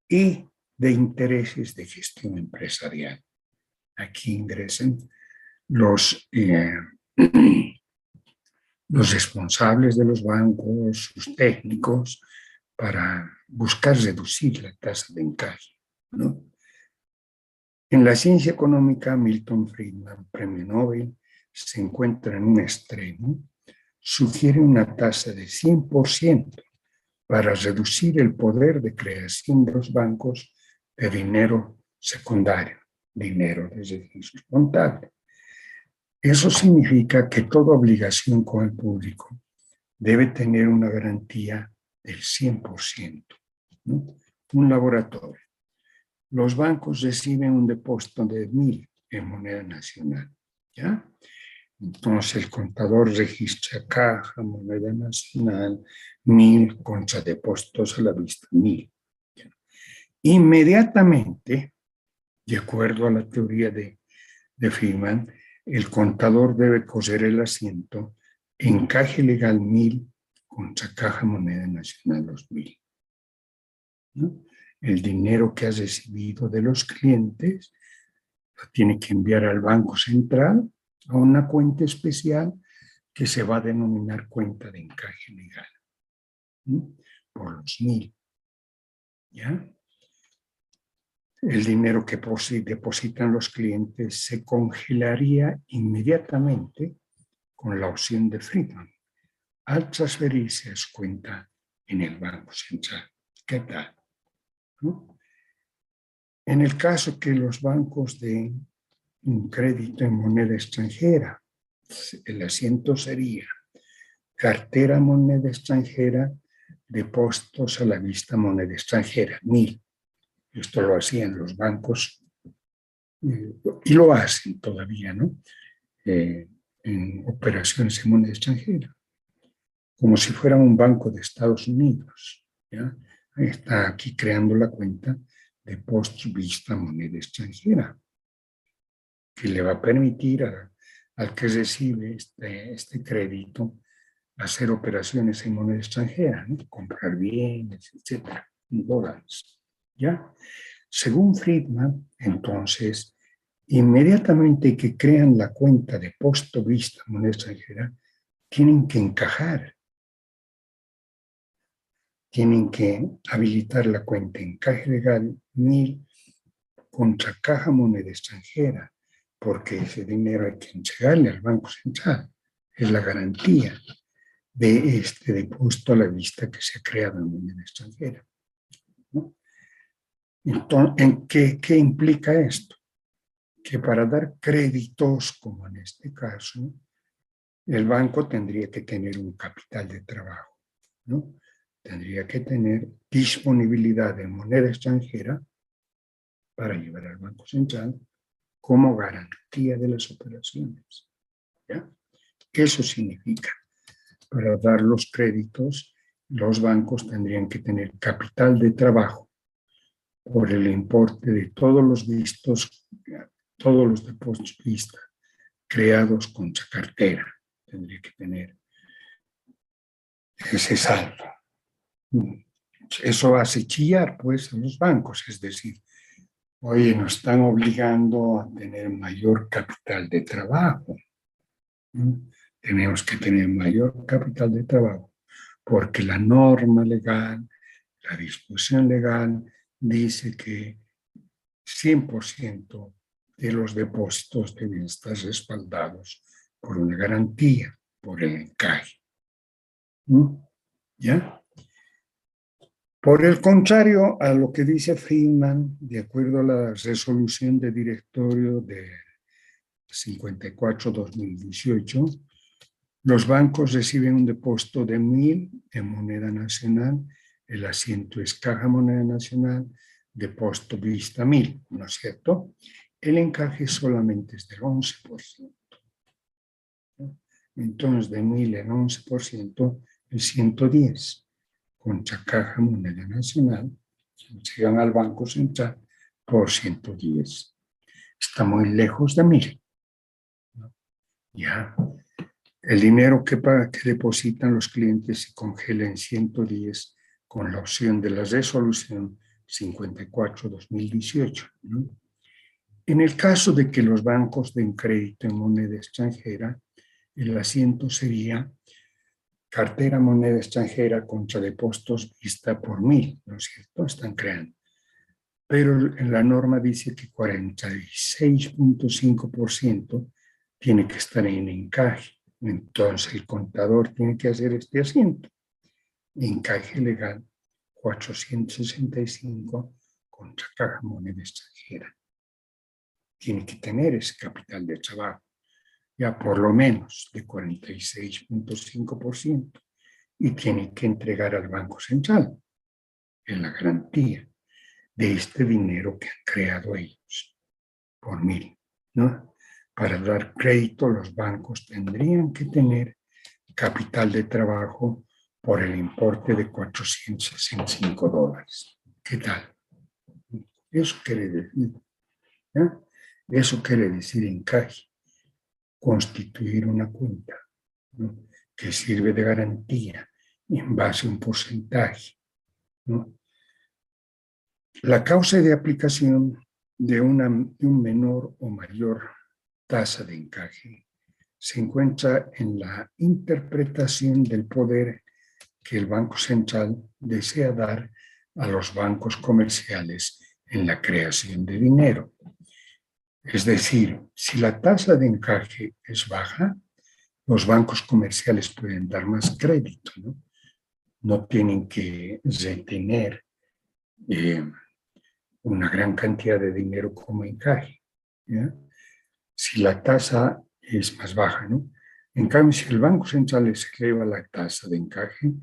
y de intereses de gestión empresarial. Aquí ingresan los responsables de los bancos, sus técnicos, para buscar reducir la tasa de encaje, ¿no? En la ciencia económica, Milton Friedman, premio Nobel, se encuentra en un extremo, sugiere una tasa de 100% para reducir el poder de creación de los bancos de dinero secundario, dinero de registro contable. Eso significa que toda obligación con el público debe tener una garantía del 100%, ¿no? Un laboratorio. Los bancos reciben un depósito de 1.000 en moneda nacional, ¿ya? Entonces el contador registra caja, moneda nacional, 1.000 contra depósitos a la vista, 1.000. ¿Ya? Inmediatamente, de acuerdo a la teoría de Friedman, el contador debe coser el asiento, encaje legal 1.000 contra caja moneda nacional 2.000. ¿No? El dinero que has recibido de los clientes lo tiene que enviar al Banco Central a una cuenta especial que se va a denominar cuenta de encaje legal, ¿no? Por los 1.000. ¿Ya? El dinero que depositan los clientes se congelaría inmediatamente con la opción de Friedman al transferirse a su cuenta en el Banco Central. ¿Qué tal? ¿No? En el caso que los bancos den un crédito en moneda extranjera, el asiento sería cartera moneda extranjera, depósitos a la vista moneda extranjera, 1.000. Esto lo hacían los bancos y lo hacen todavía, ¿no? En operaciones en moneda extranjera, como si fuera un banco de Estados Unidos, ¿ya? Ahí está aquí creando la cuenta de post vista moneda extranjera, que le va a permitir al que recibe este crédito hacer operaciones en moneda extranjera, ¿no? Comprar bienes, etcétera, en dólares, ¿ya? Según Friedman, entonces, inmediatamente que crean la cuenta de post vista moneda extranjera, tienen que encajar, tienen que habilitar la cuenta encaje legal 1000 contra caja moneda extranjera, porque ese dinero hay que entregarle al Banco Central, es la garantía de este depósito a la vista que se ha creado en moneda extranjera, ¿no? Entonces, ¿qué implica esto? Que para dar créditos, como en este caso, el banco tendría que tener un capital de trabajo, ¿no? Tendría que tener disponibilidad de moneda extranjera para llevar al Banco Central como garantía de las operaciones, ¿ya? Eso significa, para dar los créditos, los bancos tendrían que tener capital de trabajo por el importe de todos los vistos, todos los depósitos vistos creados con esa cartera. Tendría que tener ese saldo. Eso hace chillar, pues, a los bancos, es decir, oye, nos están obligando a tener mayor capital de trabajo, ¿no? Tenemos que tener mayor capital de trabajo, porque la norma legal, la disposición legal, dice que 100% de los depósitos deben estar respaldados por una garantía, por el encaje. ¿Ya? Por el contrario a lo que dice Friedman, de acuerdo a la resolución de directorio de 54-2018, los bancos reciben un depósito de 1000 en moneda nacional, el asiento es caja moneda nacional, depósito vista 1000, ¿no es cierto? El encaje solamente es del 11%. Entonces, de 1000 en 11% es 110. Contra caja moneda nacional, llegan al Banco Central por 110. Está muy lejos de 1000, ¿no? Ya. El dinero que depositan los clientes se congela en 110 con la opción de la resolución 54-2018, ¿no? En el caso de que los bancos den crédito en moneda extranjera, el asiento sería cartera moneda extranjera contra depósitos vista por 1000, ¿no es cierto? Están creando. Pero en la norma dice que 46.5% tiene que estar en encaje. Entonces el contador tiene que hacer este asiento. Encaje legal 465 contra caja moneda extranjera. Tiene que tener ese capital de trabajo, ya por lo menos de 46.5%, y tiene que entregar al Banco Central en la garantía de este dinero que han creado ellos por 1000, ¿no? Para dar crédito, los bancos tendrían que tener capital de trabajo por el importe de $465. ¿Qué tal? Eso quiere decir, ¿ya? Eso quiere decir encaje, constituir una cuenta, ¿no? Que sirve de garantía en base a un porcentaje, ¿no? La causa de aplicación de un menor o mayor tasa de encaje se encuentra en la interpretación del poder que el Banco Central desea dar a los bancos comerciales en la creación de dinero. Es decir, si la tasa de encaje es baja, los bancos comerciales pueden dar más crédito, ¿no? No tienen que retener una gran cantidad de dinero como encaje, ¿ya? Si la tasa es más baja, ¿no? En cambio, si el Banco Central les eleva la tasa de encaje,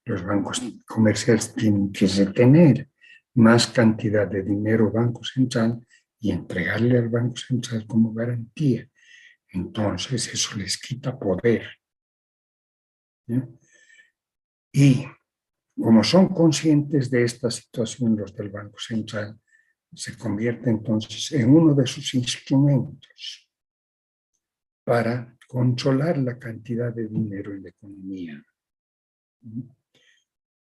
los bancos comerciales tienen que retener más cantidad de dinero Banco Central y entregarle al Banco Central como garantía. Entonces eso les quita poder. ¿Ya? Y como son conscientes de esta situación los del Banco Central, se convierte entonces en uno de sus instrumentos para controlar la cantidad de dinero en la economía.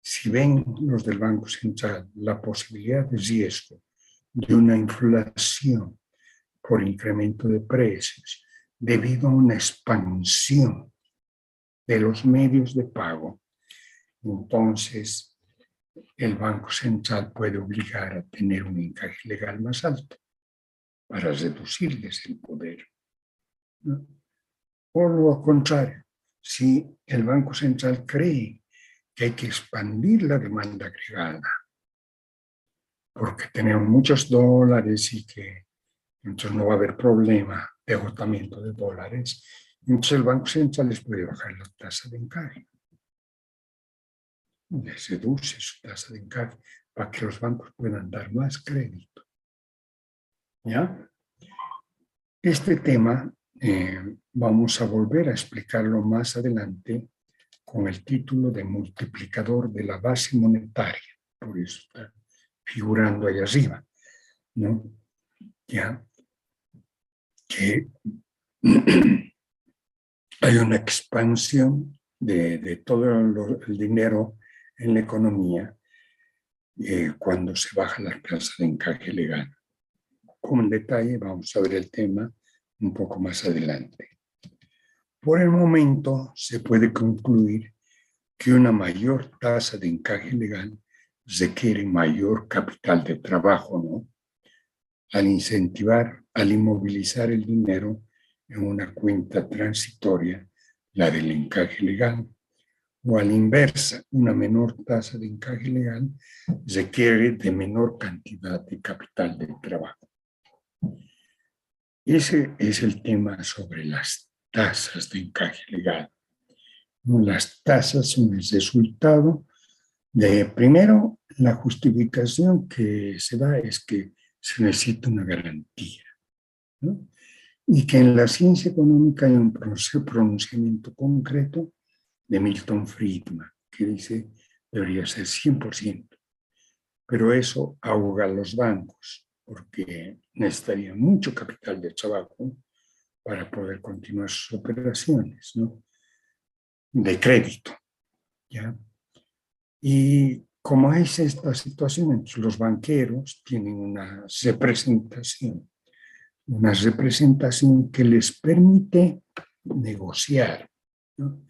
Si ven los del Banco Central la posibilidad de riesgo de una inflación por incremento de precios debido a una expansión de los medios de pago, entonces el Banco Central puede obligar a tener un encaje legal más alto para reducirles el poder, ¿no? Por lo contrario, si el Banco Central cree que hay que expandir la demanda agregada, porque tenemos muchos dólares y que entonces no va a haber problema de agotamiento de dólares, entonces el Banco Central les puede bajar la tasa de encaje, les reduce su tasa de encaje para que los bancos puedan dar más crédito. ¿Ya? Este tema vamos a volver a explicarlo más adelante con el título de multiplicador de la base monetaria, por eso está figurando ahí arriba, ¿no? Ya que hay una expansión de todo el dinero en la economía cuando se baja la tasa de encaje legal. Con detalle vamos a ver el tema un poco más adelante. Por el momento se puede concluir que una mayor tasa de encaje legal requiere mayor capital de trabajo, ¿no? Al incentivar, al inmovilizar el dinero en una cuenta transitoria, la del encaje legal, o a la inversa, una menor tasa de encaje legal requiere de menor cantidad de capital de trabajo. Ese es el tema sobre las tasas de encaje legal. Las tasas son el resultado de, primero, la justificación que se da es que se necesita una garantía, ¿no? Y que en la ciencia económica hay un pronunciamiento concreto de Milton Friedman, que dice debería ser 100%, pero eso ahoga a los bancos, porque necesitaría mucho capital de trabajo para poder continuar sus operaciones, ¿no? De crédito, ¿ya? Y como es esta situación, los banqueros tienen una representación que les permite negociar, ¿no?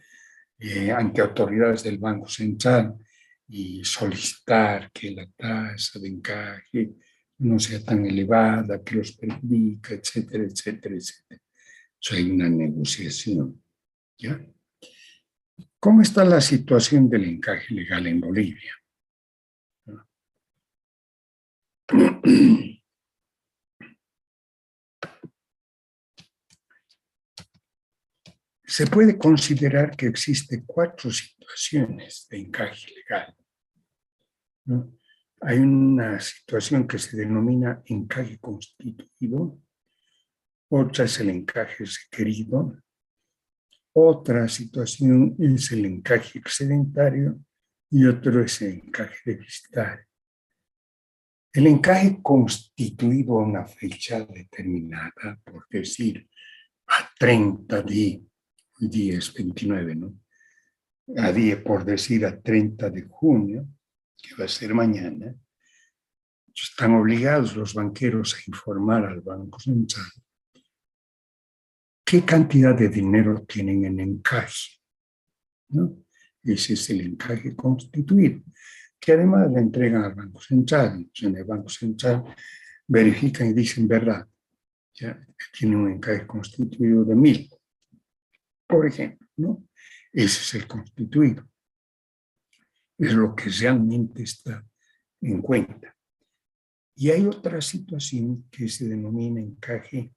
Ante autoridades del Banco Central y solicitar que la tasa de encaje no sea tan elevada, que los perjudica, etcétera, etcétera, etcétera. O sea, hay una negociación, ¿ya? ¿Cómo está la situación del encaje legal en Bolivia? Se puede considerar que existen 4 situaciones de encaje legal, ¿no? Hay una situación que se denomina encaje constituido, otra es el encaje requerido, otra situación es el encaje excedentario y otro es el encaje deficitario. El encaje constituido a una fecha determinada, por decir, a 30 de, hoy día es 29, ¿no? A 10, por decir, a 30 de junio, que va a ser mañana, están obligados los banqueros a informar al Banco Central qué cantidad de dinero tienen en encaje, ¿no? Ese es el encaje constituido, que además le entregan al Banco Central. En el Banco Central verifican y dicen verdad, ya tiene un encaje constituido de 1000, por ejemplo, ¿no? Ese es el constituido. Es lo que realmente está en cuenta. Y hay otra situación que se denomina encaje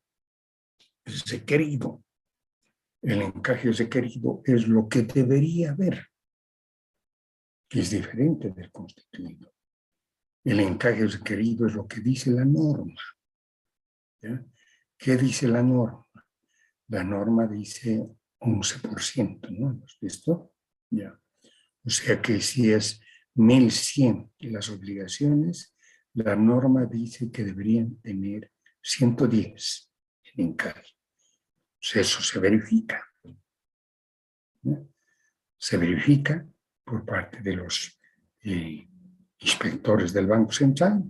requerido. El encaje requerido es lo que debería haber, que es diferente del constituido. El encaje requerido es lo que dice la norma, ¿ya? ¿Qué dice la norma? La norma dice 11%, ¿no? ¿Has visto? Ya. O sea que si es 1.100 las obligaciones, la norma dice que deberían tener 110 en encaje. O sea, eso se verifica, ¿no? Se verifica por parte de los inspectores del Banco Central,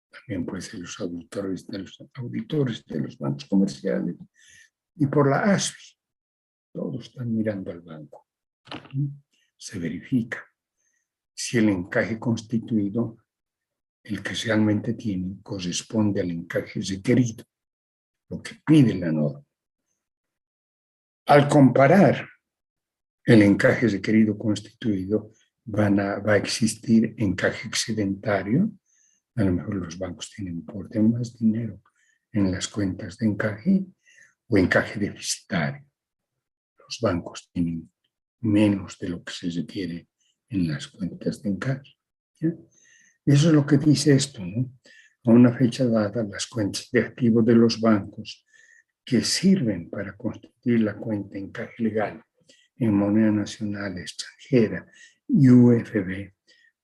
también puede ser los auditores de los bancos comerciales y por la ASFI. Todos están mirando al banco. Se verifica si el encaje constituido, el que realmente tiene, corresponde al encaje requerido, lo que pide la norma. Al comparar el encaje requerido constituido, va a existir encaje excedentario. A lo mejor los bancos tienen por más dinero en las cuentas de encaje o encaje deficitario. Los bancos tienen menos de lo que se requiere en las cuentas de encaje. ¿Ya? Eso es lo que dice esto, ¿no? A una fecha dada, las cuentas de activos de los bancos que sirven para constituir la cuenta en encaje legal en moneda nacional extranjera y UFB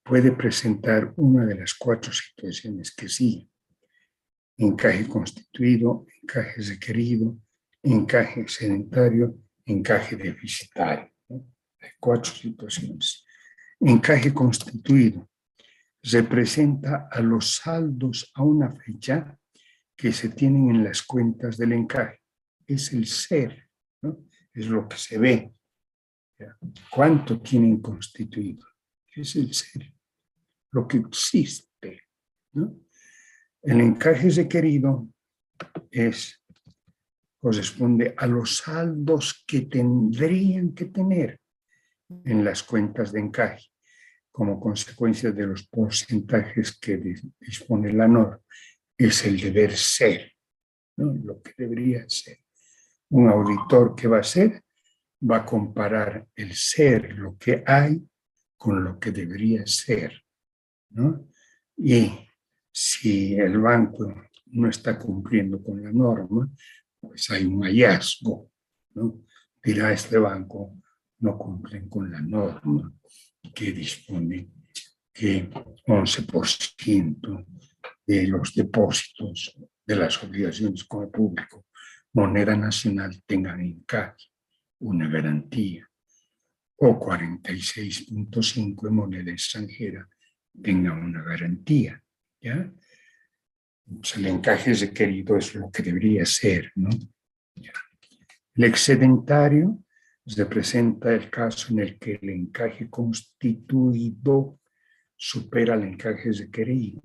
puede presentar una de las 4 situaciones que siguen: encaje constituido, encaje requerido, encaje excedentario, encaje deficitario, ¿no? Hay 4 situaciones. Encaje constituido representa a los saldos a una fecha que se tienen en las cuentas del encaje. Es el ser, ¿no? Es lo que se ve. ¿Cuánto tienen constituido? Es el ser, lo que existe, ¿no? El encaje requerido corresponde a los saldos que tendrían que tener en las cuentas de encaje como consecuencia de los porcentajes que dispone la norma. Es el deber ser, ¿no? Lo que debería ser. Un auditor, ¿qué va a hacer? Va a comparar el ser, lo que hay, con lo que debería ser, ¿no? Y si el banco no está cumpliendo con la norma, pues hay un hallazgo, ¿no? Dirá, este banco no cumplen con la norma que dispone que 11% de los depósitos de las obligaciones con el público, moneda nacional, tengan encaje, una garantía, o 46.5 en moneda extranjera tengan una garantía, ¿ya? Entonces, el encaje requerido es lo que debería ser, ¿no? ¿Ya? El excedentario representa el caso en el que el encaje constituido supera el encaje requerido,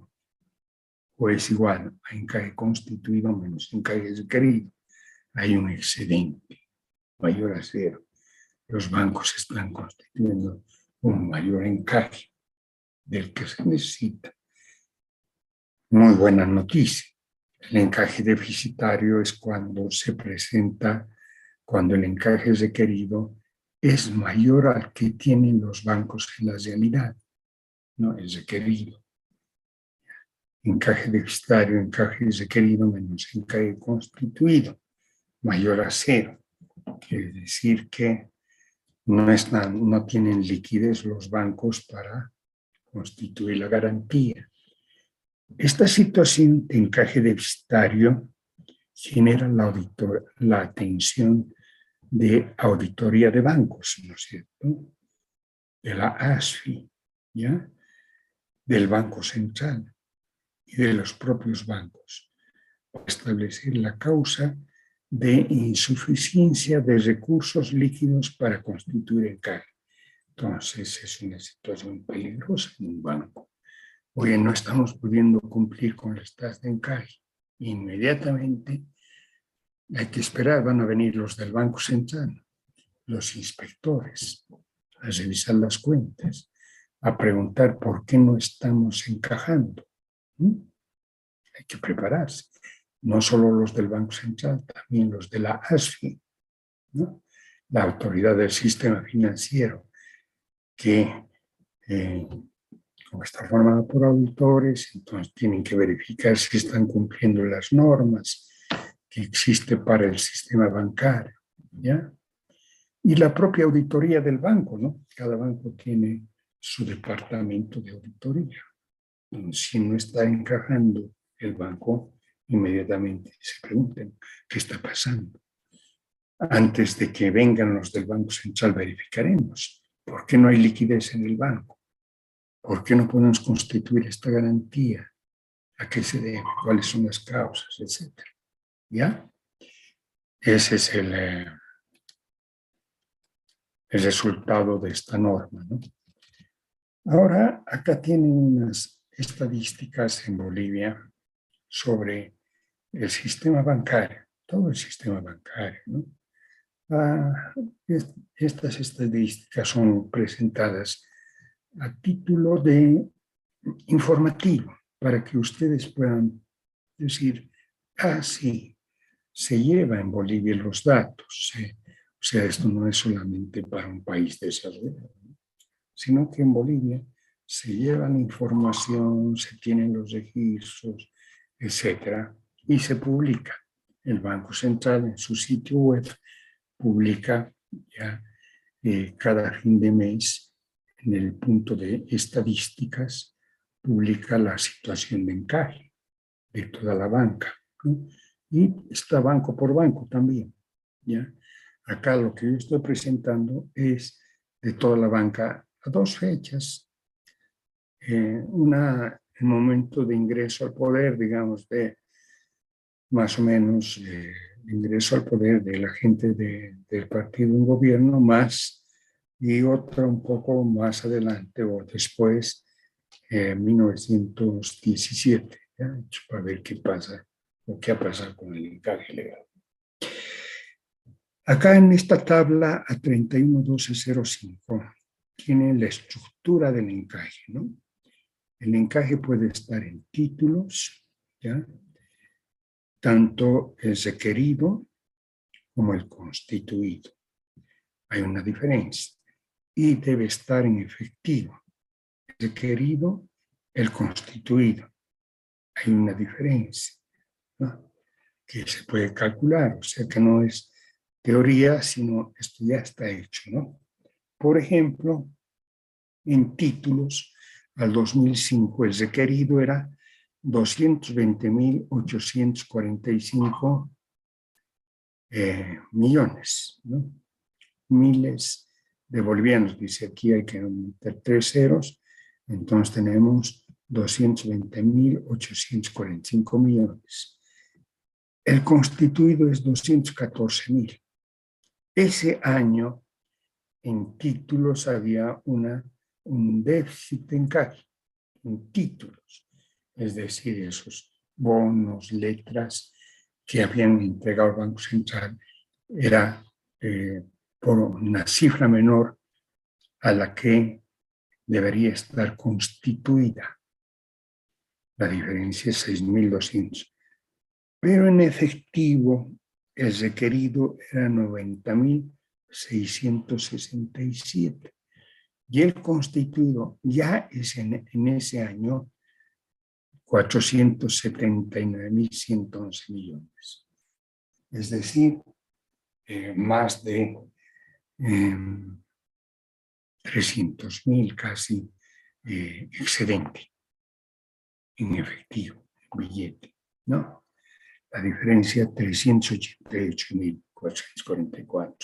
o es igual a encaje constituido menos encaje requerido. Hay un excedente mayor a 0. Los bancos están constituyendo un mayor encaje del que se necesita. Muy buena noticia. El encaje deficitario es cuando se presenta, cuando el encaje requerido es mayor al que tienen los bancos en la realidad, ¿no? Es requerido. Encaje deficitario, encaje requerido menos encaje constituido, mayor a 0. Quiere decir que no tienen liquidez los bancos para constituir la garantía. Esta situación de encaje deficitario genera la atención de auditoría de bancos, ¿no es cierto? De la ASFI, ¿ya? Del Banco Central y de los propios bancos, para establecer la causa de insuficiencia de recursos líquidos para constituir encaje. Entonces es una situación peligrosa en un banco. Oye, no estamos pudiendo cumplir con las tasas de encaje. Inmediatamente hay que esperar, van a venir los del Banco Central, los inspectores, a revisar las cuentas, a preguntar por qué no estamos encajando. Hay que prepararse. No solo los del Banco Central, también los de la ASFI, ¿no? La autoridad del sistema financiero, que está formada por auditores, entonces tienen que verificar si están cumpliendo las normas que existen para el sistema bancario, ¿ya? Y la propia auditoría del banco, ¿no? Cada banco tiene su departamento de auditoría. Si no está encajando el banco, inmediatamente se preguntan qué está pasando. Antes de que vengan los del Banco Central, verificaremos por qué no hay liquidez en el banco, por qué no podemos constituir esta garantía, a qué se debe, cuáles son las causas, etc. ¿Ya? Ese es el resultado de esta norma, ¿no? Ahora, acá tienen unas estadísticas en Bolivia sobre el sistema bancario, todo el sistema bancario, ¿no? Estas estadísticas son presentadas a título de informativo para que ustedes puedan decir, sí, se lleva en Bolivia los datos. O sea, esto no es solamente para un país desarrollado, sino que en Bolivia se lleva la información, se tienen los registros, etcétera, y se publica. El Banco Central en su sitio web publica ya cada fin de mes, en el punto de estadísticas, publica la situación de encaje de toda la banca, ¿no? Y está banco por banco también, ¿ya? Acá lo que yo estoy presentando es de toda la banca a dos fechas. Una, el momento de ingreso al poder, digamos, de más o menos ingreso al poder de la gente del partido en gobierno, más, y otra un poco más adelante o después, 1917, ¿ya? Para ver qué pasa o qué ha pasado con el encaje legal. Acá en esta tabla a 31.12.05 tiene la estructura del encaje, ¿no? El encaje puede estar en títulos, ¿ya? Tanto el requerido como el constituido. Hay una diferencia. Y debe estar en efectivo. El requerido, el constituido. Hay una diferencia, ¿no? Que se puede calcular, o sea que no es teoría, sino esto ya está hecho, ¿no? Por ejemplo, en títulos, al 2005 el requerido era 220.845 millones, ¿no? Miles de bolivianos. Dice aquí hay que meter 3 ceros, entonces tenemos 220.845 millones. El constituido es 214.000. Ese año en títulos había un déficit de encaje, en títulos, es decir, esos bonos, letras que habían entregado el Banco Central, era por una cifra menor a la que debería estar constituida. La diferencia es 6.200. Pero en efectivo, el requerido era 90.667. Y el constituido ya es en ese año 479.111 millones. Es decir, más de 300.000 casi excedente en efectivo, en billete, ¿no? La diferencia 388.444.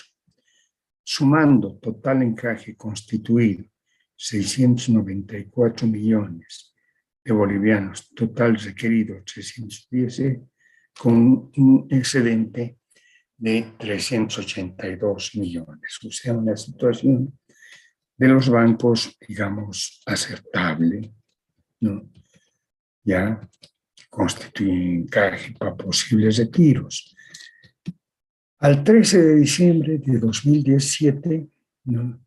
Sumando total encaje constituido 694 millones de bolivianos, total requerido 310, con un excedente de 382 millones. O sea, una situación de los bancos, digamos, aceptable, ¿no? Ya constituye encaje para posibles retiros. Al 13 de diciembre de 2017, ¿no?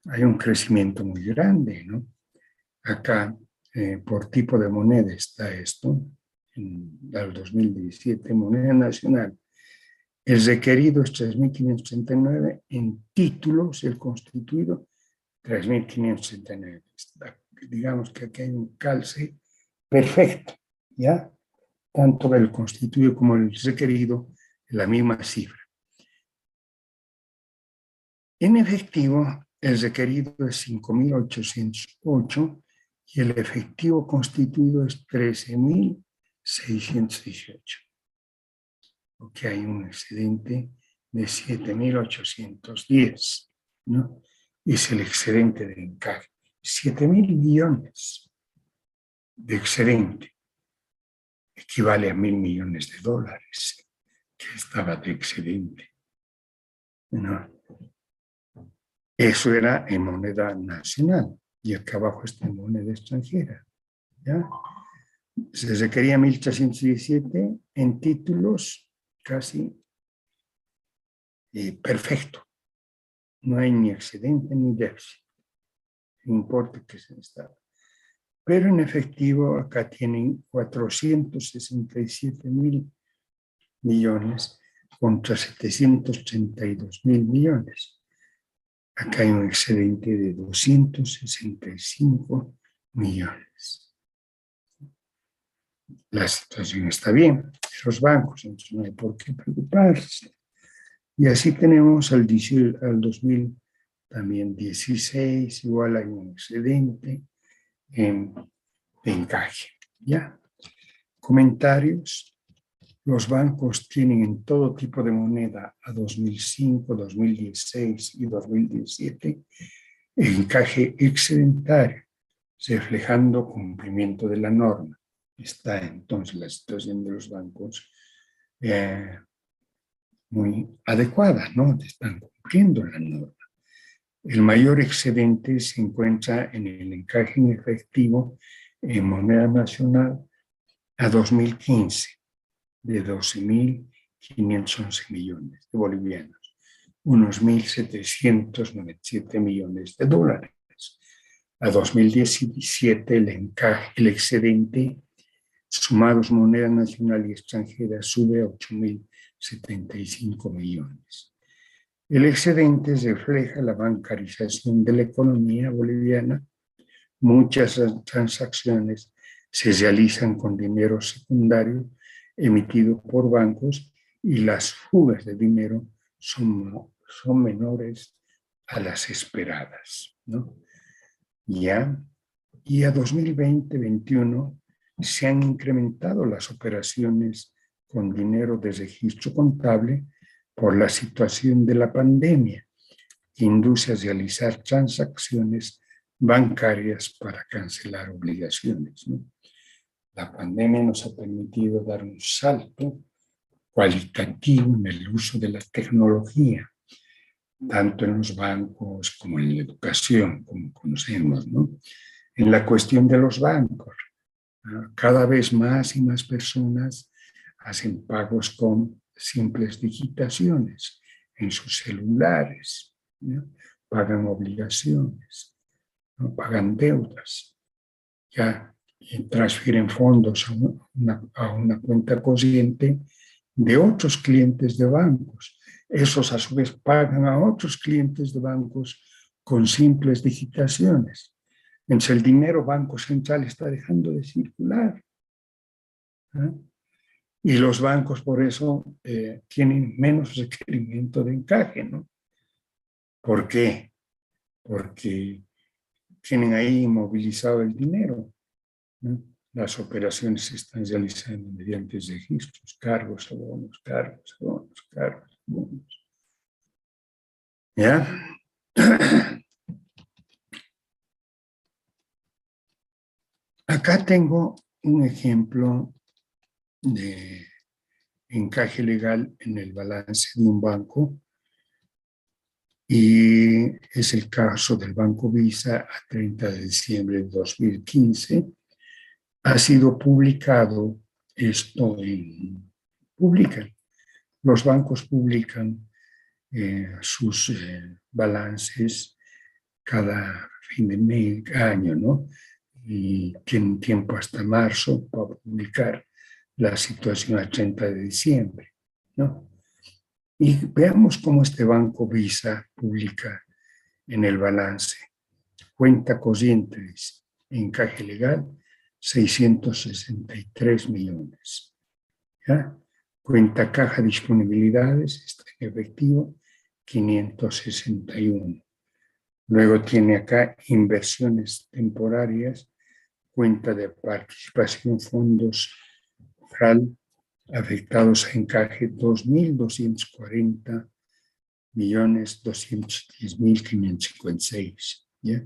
Hay un crecimiento muy grande, ¿no? Acá, por tipo de moneda está esto, en el 2017, moneda nacional. El requerido es 3.539, en títulos el constituido 3.569. Digamos que aquí hay un calce perfecto, ¿ya? Tanto el constituido como el requerido, la misma cifra. En efectivo, el requerido es 5.808 y el efectivo constituido es 13.618. Porque hay un excedente de 7.810, ¿no? Es el excedente de encaje. 7.000 millones de excedente equivale a 1.000 millones de dólares que estaba de excedente, ¿no? Eso era en moneda nacional y acá abajo está en moneda extranjera, ¿ya? Se requería 1.317 en títulos casi perfecto. No hay ni excedente ni déficit, no importa que se estaba. Pero en efectivo acá tienen 467.000 millones contra 732.000 millones. Acá hay un excedente de 265 millones. La situación está bien, los bancos, entonces no hay por qué preocuparse. Y así tenemos al 2016, igual hay un excedente en encaje. ¿Ya? Comentarios. Los bancos tienen en todo tipo de moneda a 2005, 2016 y 2017 encaje excedentario, reflejando cumplimiento de la norma. Está entonces la situación de los bancos muy adecuada, ¿no? Están cumpliendo la norma. El mayor excedente se encuentra en el encaje en efectivo en moneda nacional a 2015, de 12.511 millones de bolivianos, unos 1.797 millones de dólares. A 2017 el excedente sumados moneda nacional y extranjera sube a 8.075 millones. El excedente refleja la bancarización de la economía boliviana. Muchas transacciones se realizan con dinero secundario emitido por bancos y las fugas de dinero son menores a las esperadas, ¿no? Ya, y a 2020-21 se han incrementado las operaciones con dinero de registro contable por la situación de la pandemia, que induce a realizar transacciones bancarias para cancelar obligaciones, ¿no? La pandemia nos ha permitido dar un salto cualitativo en el uso de la tecnología, tanto en los bancos como en la educación, como conocemos, ¿no? En la cuestión de los bancos, cada vez más y más personas hacen pagos con simples digitaciones en sus celulares, ¿no? Pagan obligaciones, ¿no? Pagan deudas, ya transfieren fondos a una cuenta corriente de otros clientes de bancos. Esos a su vez pagan a otros clientes de bancos con simples digitaciones. Entonces el dinero Banco Central está dejando de circular, ¿eh? Y los bancos por eso tienen menos requerimiento de encaje, ¿no? ¿Por qué? Porque tienen ahí inmovilizado el dinero, ¿no? Las operaciones se están realizando mediante registros, cargos, abonos, cargos, abonos, cargos, abonos. ¿Ya? Acá tengo un ejemplo de encaje legal en el balance de un banco y es el caso del Banco Visa a 30 de diciembre de 2015. Ha sido publicado esto publican. Los bancos publican sus balances cada fin de mes, año, ¿no? Y tienen tiempo hasta marzo para publicar la situación a 30 de diciembre, ¿no? Y veamos cómo este Banco Visa publica en el balance Cuenta corrientes, encaje legal, 663 millones. ¿Ya? Cuenta caja disponibilidades, está en efectivo, 561. Luego tiene acá inversiones temporarias, cuenta de participación fondos FRAL afectados a encaje 2.240 millones 210.556. ¿Ya?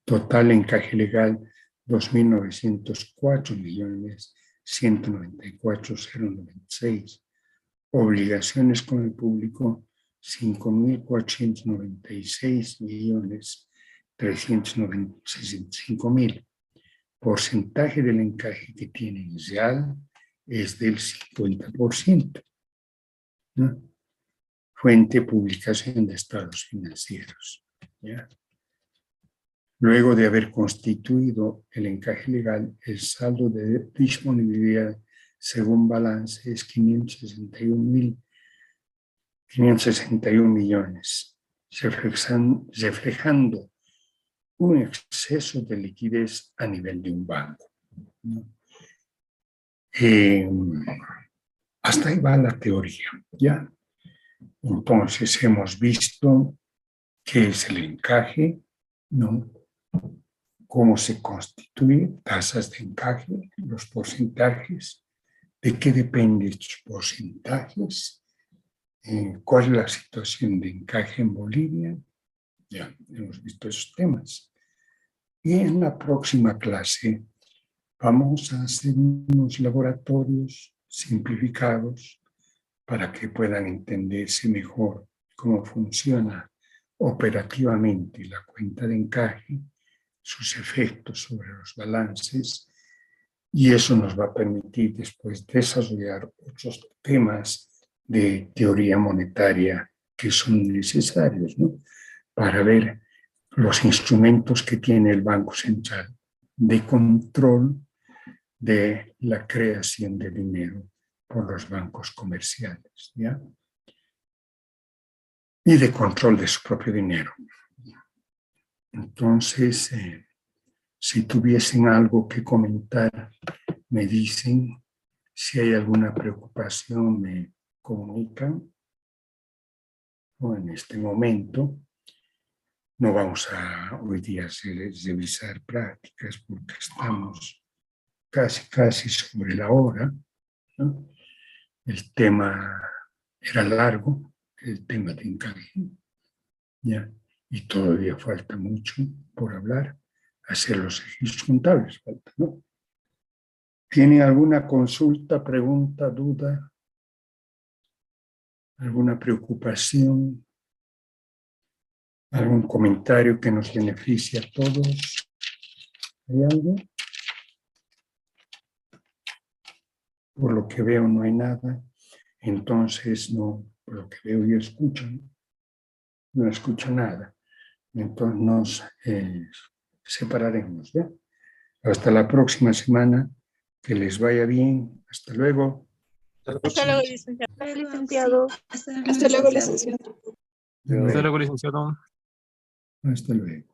Total encaje legal 2.904 millones 194.096. Obligaciones con el público 5.496 millones 365.000. Porcentaje del encaje que tiene inicial es del 50%. ¿No? Fuente, publicación de estados financieros. ¿Ya? Luego de haber constituido el encaje legal, el saldo de disponibilidad según balance es 561 millones, reflejando un exceso de liquidez a nivel de un banco. ¿No? Hasta ahí va la teoría, ¿ya? Entonces hemos visto qué es el encaje, ¿no? Cómo se constituye, tasas de encaje, los porcentajes, de qué dependen estos porcentajes, cuál es la situación de encaje en Bolivia. Ya hemos visto esos temas. Y en la próxima clase vamos a hacer unos laboratorios simplificados para que puedan entenderse mejor cómo funciona operativamente la cuenta de encaje, sus efectos sobre los balances, y eso nos va a permitir después desarrollar otros temas de teoría monetaria que son necesarios, ¿no? Para ver los instrumentos que tiene el Banco Central de control de la creación de dinero por los bancos comerciales, ¿ya? Y de control de su propio dinero. Entonces, si tuviesen algo que comentar, me dicen. Si hay alguna preocupación, me comunican. O en este momento, no vamos a hoy día revisar prácticas porque estamos casi sobre la hora, ¿no? El tema era largo, el tema de encaje, ¿ya? Y todavía falta mucho por hablar, hacer los registros contables, falta, ¿no? ¿Tienen alguna consulta, pregunta, duda? ¿Alguna preocupación? ¿Algún comentario que nos beneficie a todos? ¿Hay algo? Por lo que veo no hay nada. Entonces, no, por lo que veo y escucho, no escucho nada. Entonces nos separaremos, ¿ya? Hasta la próxima semana. Que les vaya bien. Hasta luego. Hasta luego, licenciado. Licenciado. Hasta luego, licenciado. Hasta luego. Hasta luego, licenciado. Hasta luego.